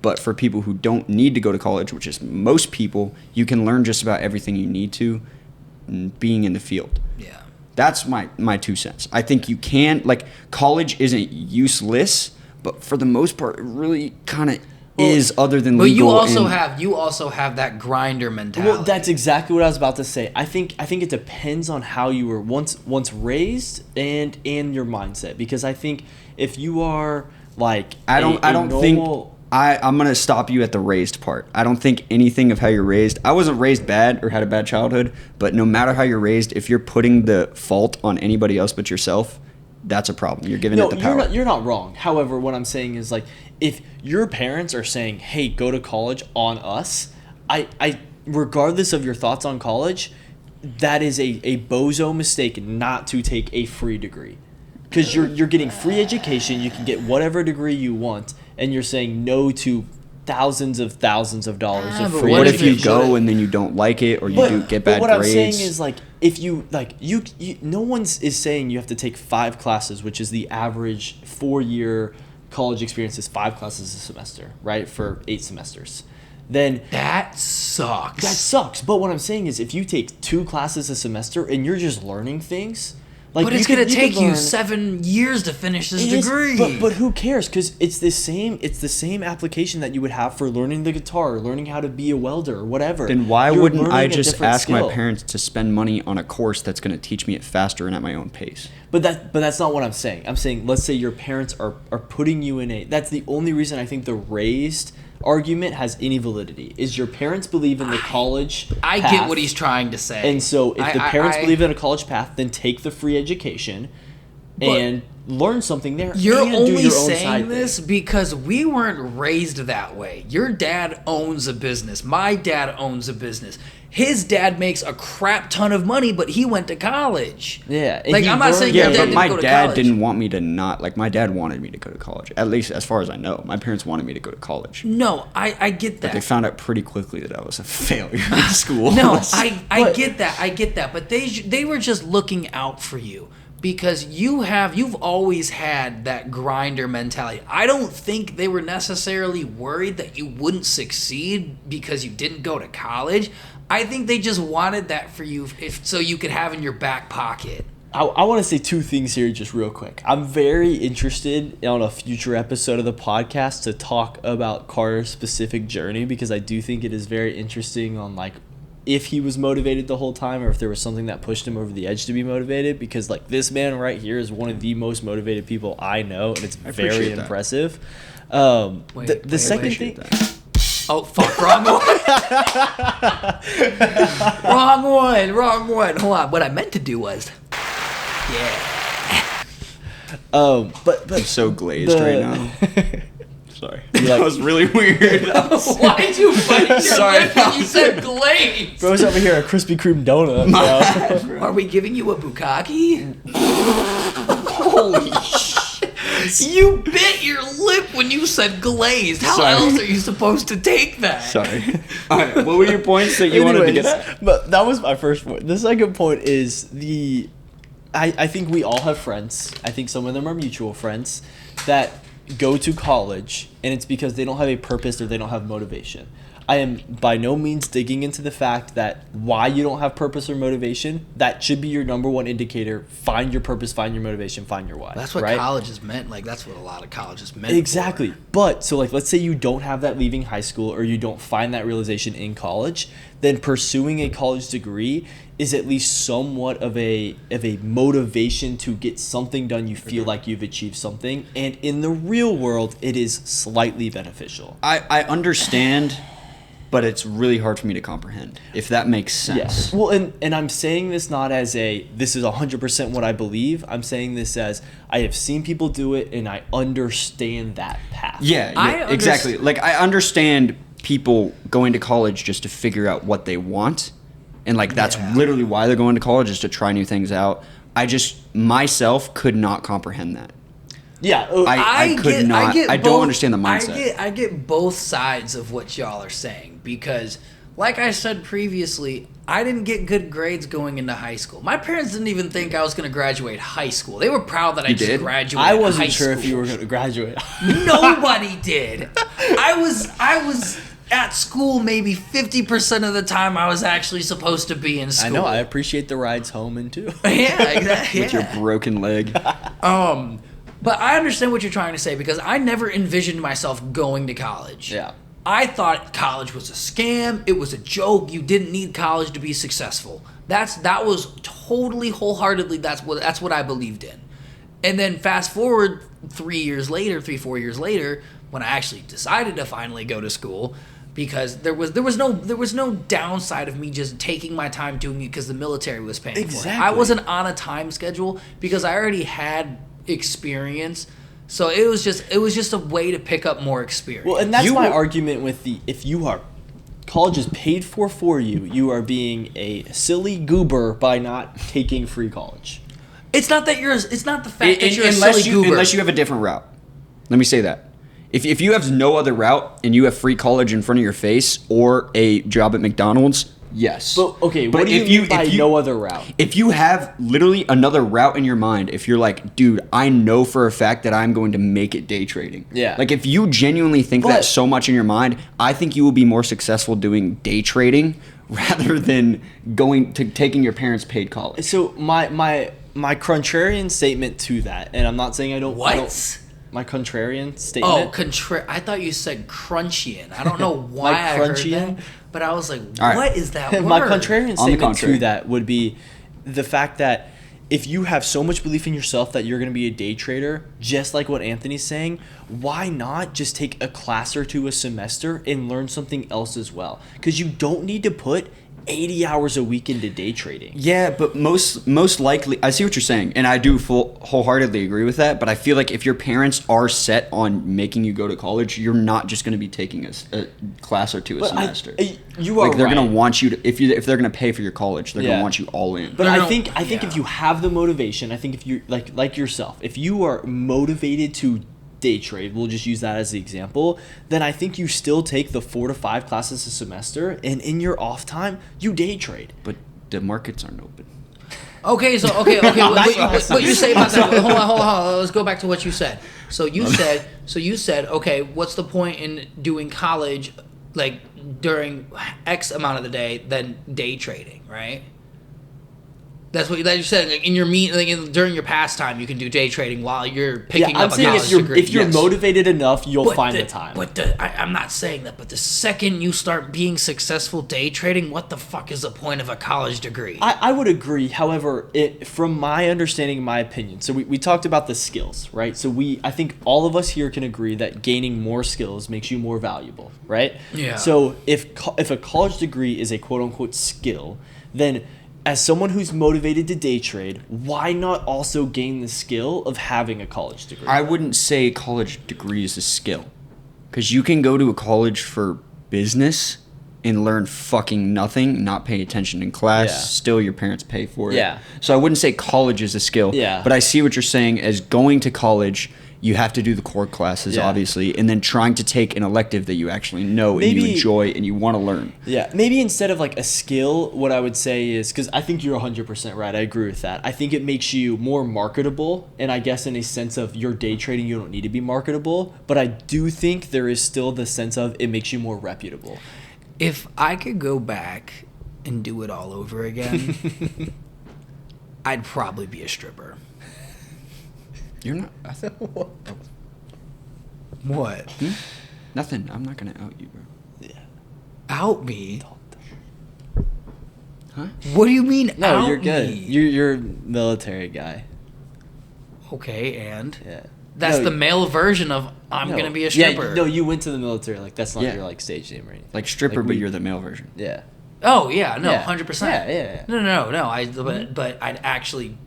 But for people who don't need to go to college, which is most people, you can learn just about everything you need to being in the field. Yeah. That's my 2 cents. I think you can, like, college isn't useless, but for the most part, it really kind of is, other than but legal. you also have that grinder mentality. Well, that's exactly what I was about to say. I think it depends on how you were once raised and your mindset. Because I think if you are like I'm gonna stop you at the raised part. I don't think anything of how you're raised. I wasn't raised bad or had a bad childhood, but no matter how you're raised, if you're putting the fault on anybody else but yourself, that's a problem. You're giving it the power. You're not wrong. However, what I'm saying is, like, if your parents are saying, "Hey, go to college on us," I regardless of your thoughts on college, that is a bozo mistake not to take a free degree. Because you're getting free education, you can get whatever degree you want, and you're saying no to thousands of dollars of free. What if you go and then you don't like it, or you get bad grades? What I'm saying is, like, if you no one's is saying you have to take 5 classes, which is the average 4-year college experience is 5 classes a semester, right? For 8 semesters. Then that sucks. That sucks. But what I'm saying is, if you take 2 classes a semester and you're just learning things, like, but it's going to take you 7 years to finish this degree. But who cares? Because it's the same application that you would have for learning the guitar, or learning how to be a welder, or whatever. Then why wouldn't I just ask my parents to spend money on a course that's going to teach me it faster and at my own pace? But that's not what I'm saying. I'm saying, let's say your parents are putting you in that's the only reason I think the raised argument has any validity, is your parents believe in the college I path, get what he's trying to say. And so if the parents believe in a college path, then take the free education and learn something there. You're and only do your saying this because we weren't raised that way. Your dad owns a business. My dad owns a business. His dad makes a crap ton of money, but he went to college. Yeah. Like, I'm not saying your dad didn't go to college. But my dad didn't want me to not. Like, my dad wanted me to go to college. At least as far as I know. My parents wanted me to go to college. No, I get that. But they found out pretty quickly that I was a failure in school. No, I get that. But they were just looking out for you. Because you've always had that grinder mentality. I don't think they were necessarily worried that you wouldn't succeed because you didn't go to college. I think they just wanted that for you so you could have in your back pocket. I want to say 2 things here just real quick. I'm very interested on a future episode of the podcast to talk about Carter's specific journey, because I do think it is very interesting on, like, if he was motivated the whole time, or if there was something that pushed him over the edge to be motivated. Because, like, this man right here is one of the most motivated people I know, and it's very impressive. The second thing. Oh, fuck, wrong one. wrong one. Hold on. What I meant to do was, yeah. But I'm so glazed right now. Sorry. You That like- was really weird. Why did you bite your Sorry. lip when you said glaze? Bro's over here a Krispy Kreme donut. Bro. Are we giving you a bukkake? Holy shit. You bit your lip when you said glazed. How Sorry. else are you supposed to take that? Sorry. All right. What were your points that you wanted to get at? But that was my first point. The second point is I think we all have friends. I think some of them are mutual friends that go to college, and it's because they don't have a purpose or they don't have motivation. I am by no means digging into the fact that why you don't have purpose or motivation. That should be your number one indicator. Find your purpose, find your motivation, find your why. That's what right? college is meant. Like, that's what a lot of college is meant Exactly. for. But so like let's say you don't have that leaving high school or you don't find that realization in college, then pursuing a college degree is at least somewhat of a motivation to get something done you feel like you've achieved something, and in the real world it is slightly beneficial. I understand, but it's really hard for me to comprehend, if that makes sense. Yes. Well, and I'm saying this not as this is 100% what I believe. I'm saying this as I have seen people do it and I understand that path. Yeah, I exactly. Like, I understand people going to college just to figure out what they want. And, like, that's literally why they're going to college, is to try new things out. I just, myself, could not comprehend that. Yeah. I could not. I don't understand the mindset. I get both sides of what y'all are saying because, like I said previously, I didn't get good grades going into high school. My parents didn't even think I was going to graduate high school. They were proud that I just did? graduated I high wasn't sure school. if you were going to graduate. Nobody did. I was at school maybe 50% of the time I was actually supposed to be in school. I know. I appreciate the rides home and too. Yeah, exactly. With your broken leg. But I understand what you're trying to say because I never envisioned myself going to college. Yeah. I thought college was a scam. It was a joke. You didn't need college to be successful. That was totally wholeheartedly that's what I believed in. And then fast forward 4 years later, when I actually decided to finally go to school, because there was no downside of me just taking my time doing it because the military was paying for it. Exactly. I wasn't on a time schedule because I already had experience. So it was just a way to pick up more experience. Well, and that's my argument with if you are college is paid for you, you are being a silly goober by not taking free college. It's not the fact that you're a silly goober. Unless you have a different route. Let me say that. If you have no other route and you have free college in front of your face or a job at McDonald's, yes. But okay, what do you mean by no other route? If you have literally another route in your mind, if you're like, dude, I know for a fact that I'm going to make it day trading. Yeah. Like, if you genuinely think that so much in your mind, I think you will be more successful doing day trading rather than taking your parents' paid college. So my contrarian statement to that, and I'm not saying I don't. What? My contrarian statement. Oh, I thought you said crunchian. I don't know why Like I heard crunchian? that, but I was like, All right. what is that word? My contrarian On the statement contrary. to that would be the fact that if you have so much belief in yourself that you're going to be a day trader, just like what Anthony's saying, why not just take a class or two a semester and learn something else as well? Because you don't need to put 80 hours a week into day trading. Yeah, but most likely, I see what you're saying, and I do wholeheartedly agree with that. But I feel like if your parents are set on making you go to college, you're not just going to be taking a class or two a semester. You are like, they're right. going to want you to if they're going to pay for your college, they're going Yeah. to want you all in. But No, I think if you have the motivation, I think if you like yourself, if you are motivated to day trade, we'll just use that as the example, then I think you still take the 4 to 5 classes a semester, and in your off time, you day trade. But the markets aren't open. Okay, what you say about that? Hold on. Let's go back to what you said. So you said, okay, what's the point in doing college, like during X amount of the day, than day trading, right? That's what you said. Like in your during your pastime, you can do day trading while you're picking I'm up a saying college degree. if you're Yes. motivated enough, you'll find the time. I'm not saying that, but the second you start being successful day trading, what the fuck is the point of a college degree? I would agree. However, from my understanding, my opinion, so we talked about the skills, right? So I think all of us here can agree that gaining more skills makes you more valuable, right? Yeah. So if a college degree is a quote unquote skill, then as someone who's motivated to day trade, why not also gain the skill of having a college degree? I wouldn't say college degree is a skill. Because you can go to a college for business and learn fucking nothing, not pay attention in class. Yeah. Still, your parents pay for it. Yeah. So I wouldn't say college is a skill. Yeah. But I see what you're saying as going to college, you have to do the core classes, Yeah. obviously, and then trying to take an elective that you actually know and you Maybe- enjoy and you want to learn. Yeah, maybe instead of like a skill, what I would say is, because I think you're 100% right. I agree with that. I think it makes you more marketable. And I guess in a sense of your day trading, you don't need to be marketable. But I do think there is still the sense of it makes you more reputable. If I could go back and do it all over again, I'd probably be a stripper. You're not. What? Nothing. I'm not going to out you, bro. Yeah. Out me? Huh? What do you mean No, out you're good. me? You're a military guy. Okay, and? Yeah. That's No, the male version of I'm no. going to be a stripper. Yeah, no, you went to the military. Like, that's not Yeah. your, like, stage name or anything. Like stripper, Like but we- you're the male version. Yeah. Oh, yeah, no, Yeah. 100%. Yeah. No. But I'd actually,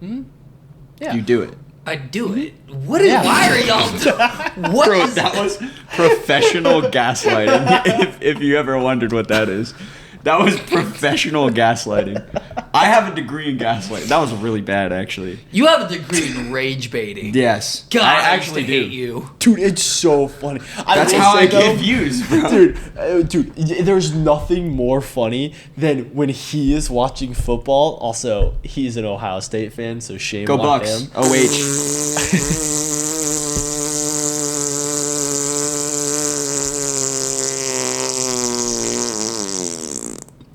Yeah. You do it. I'd do it. Why are y'all doing? What Bro, is that was professional gaslighting. If you ever wondered what that is, that was professional gaslighting. I have a degree in gaslighting. That was really bad, actually. You have a degree in rage baiting. Yes, God, I actually actually do. hate you. Dude, it's so funny. That's will how say, I though, get views, bro. Dude, there's nothing more funny than when he is watching football. Also, he's an Ohio State fan, so shame Go on Bucks. him. OH.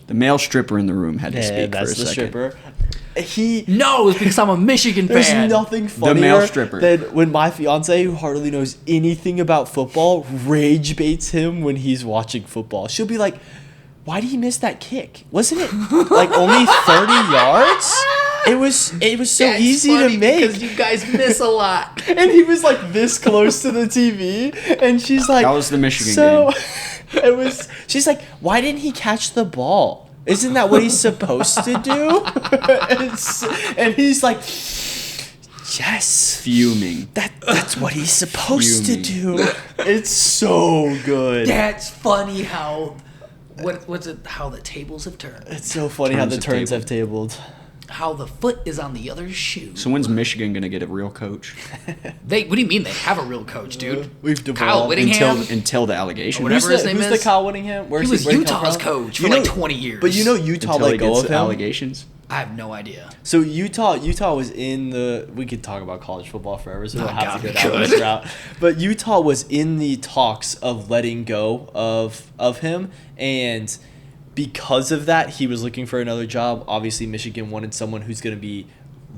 The male stripper in the room had to speak that's for a the second. stripper. He No, it's because I'm a Michigan There's fan. nothing funnier male stripper. than when my fiance, who hardly knows anything about football, rage baits him when he's watching football. She'll be like, "Why did he miss that kick? Wasn't it like only 30 yards? It was so That's easy funny to make." because you guys miss a lot. And he was like this close to the TV, and she's like, That was the Michigan so, game. It was. She's like, "Why didn't he catch the ball? Isn't that what he's supposed to do?" And he's like, "Yes, Fuming. that's what he's supposed to Fuming. do." It's so good. That's funny how what's it? How the tables have turned. It's so funny how Turns the have turns tabled. have tabled. How the foot is on the other shoe. So when's Michigan gonna get a real coach? What do you mean they have a real coach, dude? We've Kyle devolved. Whittingham. Until the allegation. Whatever his name Who's is? the Kyle Whittingham? Where's He was where'd come Utah's from? coach You for like know- 20 years. But you know Utah Until let he go gets of him. allegations. I have no idea. So Utah was in the. We could talk about college football forever, so we don't Oh, have God, to we go down could. this route. But Utah was in the talks of letting go of him, and because of that, he was looking for another job. Obviously, Michigan wanted someone who's going to be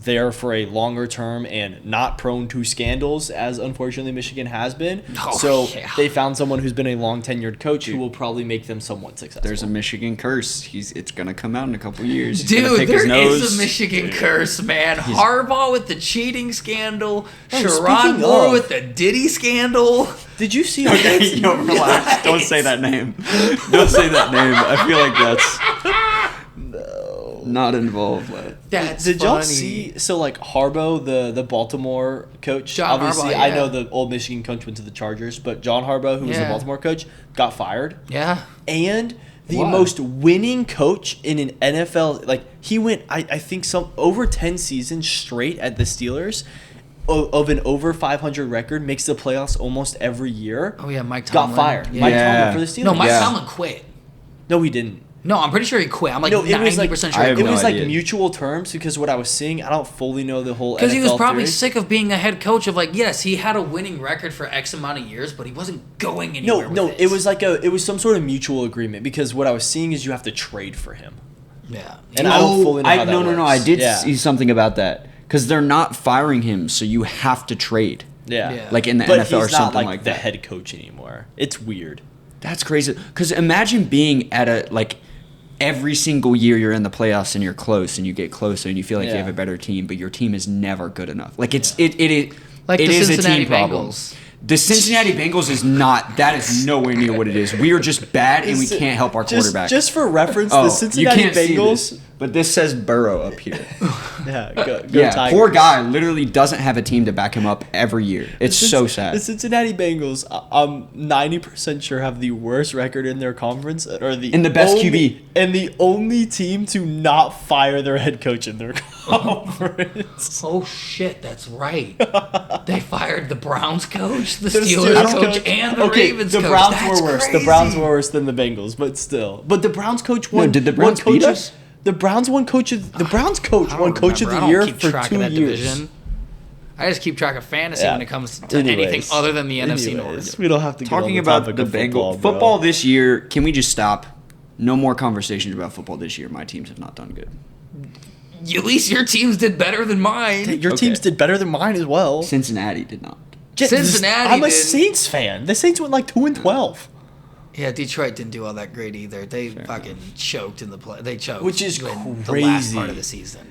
there for a longer term and not prone to scandals, as unfortunately Michigan has been. Oh, so yeah. they found someone who's been a long tenured coach who will probably make them somewhat successful. There's a Michigan curse. It's gonna come out in a couple years. He's gonna Dude, pick there his nose. is a Michigan curse, man. Harbaugh with the cheating scandal. Oh, Sherrod speaking Moore of- with the Diddy scandal. Did you see? Okay, yo, relax. Don't say that name. Don't say that name. I feel like that's not involved. That's Did y'all funny. see? So like Harbaugh, the Baltimore coach. John obviously, Harbaugh, I yeah. know the old Michigan coach went to the Chargers, but John Harbaugh, who was the Yeah. Baltimore coach, got fired. Yeah. And the Why? most winning coach in an NFL, like he went, I think some over 10 seasons straight at the Steelers. Of an over 500 record, makes the playoffs almost every year. Oh yeah, Mike Got Tomlin. fired. Yeah. Mike Yeah. Tomlin for the Steelers. No, Mike Yeah. Tomlin quit. No, he didn't. No, I'm pretty sure he quit. I'm like No, it was 90% like sure I he have it quit. no was like idea. mutual terms because what I was seeing, I don't fully know the whole. Because he was NFL probably theory. sick of being a head coach of like, yes, he had a winning record for X amount of years, but he wasn't going anywhere. No, with it was like it was some sort of mutual agreement because what I was seeing is you have to trade for him. Yeah. And I don't fully know how that no. works. I did Yeah. see something about that because they're not firing him, so you have to trade. Yeah. Yeah. Like in the But NFL or he's not something like the that. head coach anymore. It's weird. That's crazy. Because imagine being at a like every single year you're in the playoffs and you're close and you get closer and you feel like you Yeah. have a better team, but your team is never good enough. Like it Like it the is a Cincinnati team problem. Bengals. The Cincinnati Bengals is not. That is nowhere near what it is. We are just bad, and we can't help our quarterback. Just for reference, Oh, the Cincinnati you can't see Bengals. this, but this says Burrow up here. Yeah, go Yeah, Tigers. poor guy literally doesn't have a team to back him up every year. It's so sad. The Cincinnati Bengals, I'm 90% sure, have the worst record in their conference, or And the best QB. and the only team to not fire their head coach in their conference. Oh shit, that's right. They fired the Browns coach, the The Steelers Steelers coach, and the Okay, Ravens the coach. Browns That's were worse. crazy. The Browns were worse than the Bengals, but still. But the Browns coach won. did the won Browns beat coach of- us? The Browns won coach of the Browns coach I won don't coach of remember. the year I don't keep for track 2 of that years. division. I just keep track of fantasy Yeah. when it comes to Anyways. anything other than the NFC Anyways, North. we don't have to get Talking on the about topic the of Bengals bro. football this year, can we just stop? No more conversations about football this year. My teams have not done good. At least your teams did better than mine. Your Okay. teams did better than mine as well. Cincinnati did not. Cincinnati I'm a did. Saints fan. The Saints went like 2-12. Yeah, Detroit didn't do all that great either. They fucking choked in the play. They choked, Which is in the last crazy. part of the season.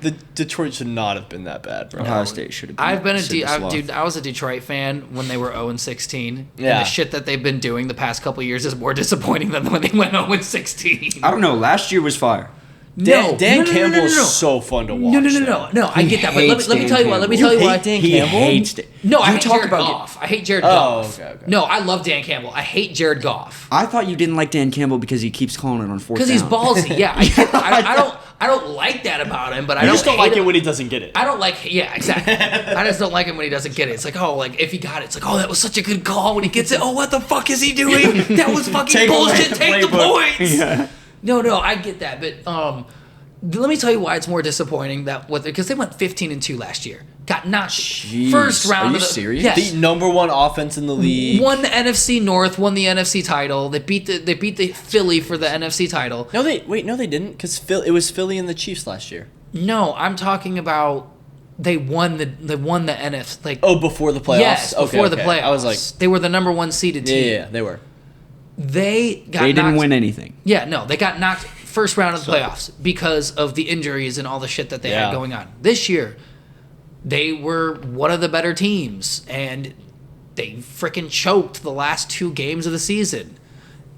The Detroit should not have been that bad, bro. Ohio State should have been. I've been a Sid the Sloth. dude. I was a Detroit fan when they were 0-16. Yeah. And the shit that they've been doing the past couple of years is more disappointing than when they went 0-16. I don't know. Last year was fire. Dan no, Campbell no. is so fun to watch. No. I get that, but let me hates tell you Dan what. Let me Campbell. tell you You what. hate Dan He Campbell? hates it. No, I You hate talk Jared about Goff. I hate Jared Oh, Goff. okay. No, I love Dan Campbell. I hate Jared Goff I thought you didn't like Dan Campbell because he keeps calling it on fourth down. because he's ballsy. Yeah, I don't like that about him, but I You don't just don't hate like him. it when he doesn't get it. I don't like, yeah, exactly. I just don't like him when he doesn't get it. It's like, oh, like if he got it, it's like, oh, that was such a good call. When he gets it, oh, what the fuck is he doing? That was fucking Take away bullshit. the Take the playbook. points. Yeah. No, I get that, but let me tell you why it's more disappointing that because they went 15-2 last year, got knocked Jeez. first round. Are you of the, serious? Yes. The number one offense in the league. Won the NFC North, won the NFC title. They beat the Philly for the NFC title. No, they didn't, because it was Philly and the Chiefs last year. No, I'm talking about they won the NFC like. Oh, before the playoffs. Yes, before the Okay. playoffs. I was like, they were the number one seeded team. yeah, they were. They They didn't win anything. Yeah, no, they got knocked first round of the playoffs because of the injuries and all the shit that they Yeah. had going on. This year, they were one of the better teams, and they freaking choked the last 2 games of the season.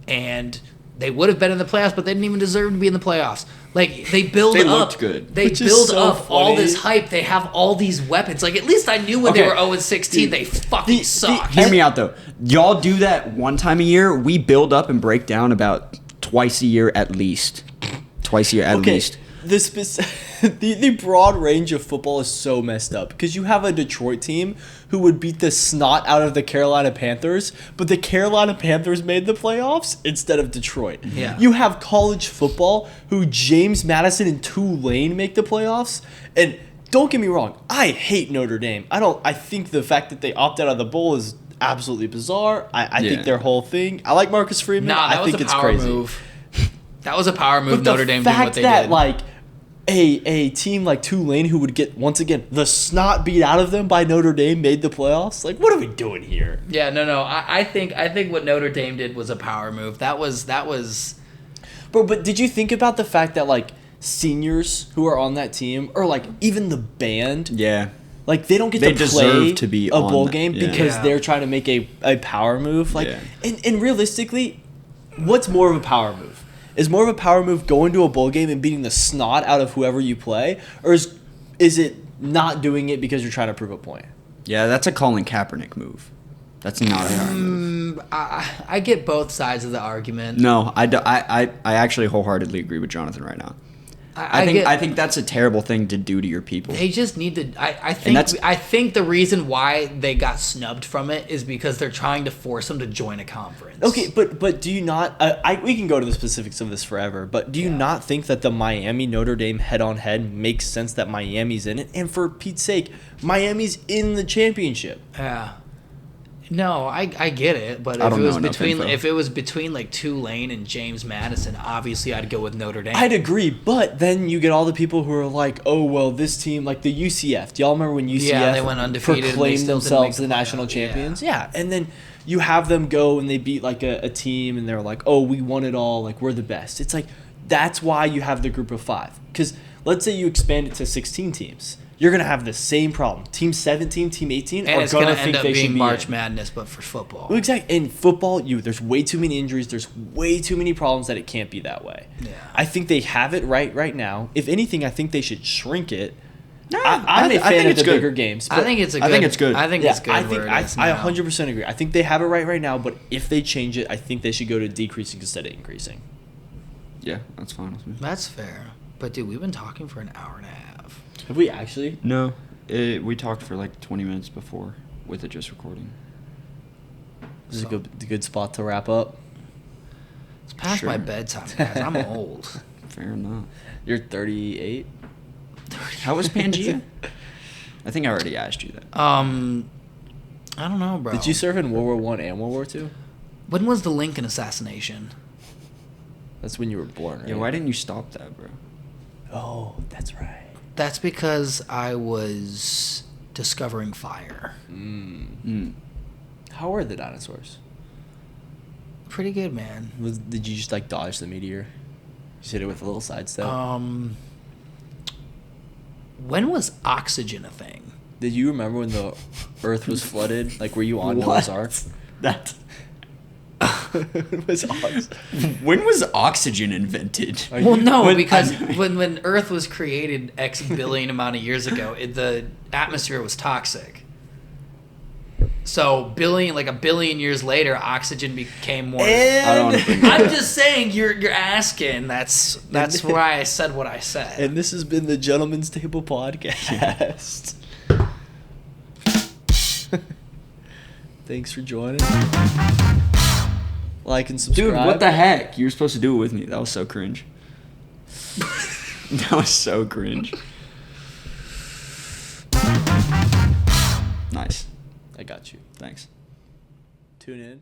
And they would have been in the playoffs, but they didn't even deserve to be in the playoffs. Like, they build They up. looked good. They Which is build so up all funny. this hype. They have all these weapons. Like, at least I knew when they Okay. were 0-16, they fucking the- sucked. Hear me out though. Y'all do that one time a year. We build up and break down about twice a year at least. Twice a year at least. The broad range of football is so messed up because you have a Detroit team who would beat the snot out of the Carolina Panthers, but the Carolina Panthers made the playoffs instead of Detroit. Yeah. You have college football who James Madison and Tulane make the playoffs, and don't get me wrong, I hate Notre Dame. I think the fact that they opted out of the bowl is absolutely bizarre. I Yeah. think their whole thing. I like Marcus Freeman. Nah, that I was think a it's power crazy. move. That was a power move. But Notre the Dame doing what fact they that did. like a team like Tulane who would get once again the snot beat out of them by Notre Dame made the playoffs. Like, what are we doing here? Yeah, no. I think what Notre Dame did was a power move. That was. Bro, but did you think about the fact that like seniors who are on that team or like even the band, Yeah. like they don't get They to deserve play to be a on bowl that, game yeah. because Yeah. they're trying to make a power move. Like, Yeah. and realistically, what's more of a power move? Is more of a power move going to a bowl game and beating the snot out of whoever you play, or is it not doing it because you're trying to prove a point? Yeah, that's a Colin Kaepernick move. That's not a power move. I get both sides of the argument. No, I actually wholeheartedly agree with Jonathan right now. I think that's a terrible thing to do to your people. They just need to. I that's- think the reason why they got snubbed from it is because they're trying to force them to join a conference. Okay, but do you not? We can go to the specifics of this forever, but do you not think that the Miami Notre Dame head-on-head makes sense that Miami's in it? And for Pete's sake, Miami's in the championship. Yeah. No, I get it, but I if don't it was know enough between info. like Tulane and James Madison, obviously I'd go with Notre Dame. I'd agree, but then you get all the people who are like, oh, well, this team, like the UCF. Do y'all remember when UCF Yeah, they went undefeated and they proclaimed still didn't themselves make the the national playoff, yeah. champions? Yeah, and then you have them go and they beat like a team and they're like, oh, we won it all, like we're the best. It's like, that's why you have the group of 5. Because let's say you expand it to 16 teams. you're gonna have the same problem. Team 17, Team 18 And are it's going gonna to think end up they should being be March in. Madness, but for football. Well, exactly. In football, there's way too many injuries. There's way too many problems that it can't be that way. Yeah. I think they have it right now. If anything, I think they should shrink it. No, I'm a I fan think of it's the good. bigger games. I think it's a good. I think it's good. I think Yeah, it's good I think where it is I now. 100% agree. I think they have it right now, but if they change it, I think they should go to decreasing instead of increasing. Yeah, that's fine with me. That's fair. But, dude, we've been talking for an hour and a half. Have we actually? No, we talked for like 20 minutes before with it just recording. This is a good spot to wrap up. It's past my Sure. bedtime, guys. I'm old. Fair enough. You're 38. How was Pangea? I think I already asked you that. I don't know, bro. Did you serve in World War One and World War Two? When was the Lincoln assassination? That's when you were born, right? Yeah, why didn't you stop that, bro? Oh, that's right. That's because I was discovering fire. How were the dinosaurs? Pretty good, man. Did you just like dodge the meteor? Just hit it with a little sidestep. When was oxygen a thing? Did you remember when the Earth was flooded? Like, were you on What? Noah's Ark? That. It was When was oxygen invented? Are Well, you- no, when- because when Earth was created X billion amount of years ago, the atmosphere was toxic. So a billion years later, oxygen became more. I don't want to bring I'm just saying, you're asking. That's why I said what I said. And this has been the Gentleman's Table Podcast. Thanks for joining. Like and subscribe. Dude, what the heck? You were supposed to do it with me. That was so cringe. That was so cringe. Nice. I got you. Thanks. Tune in.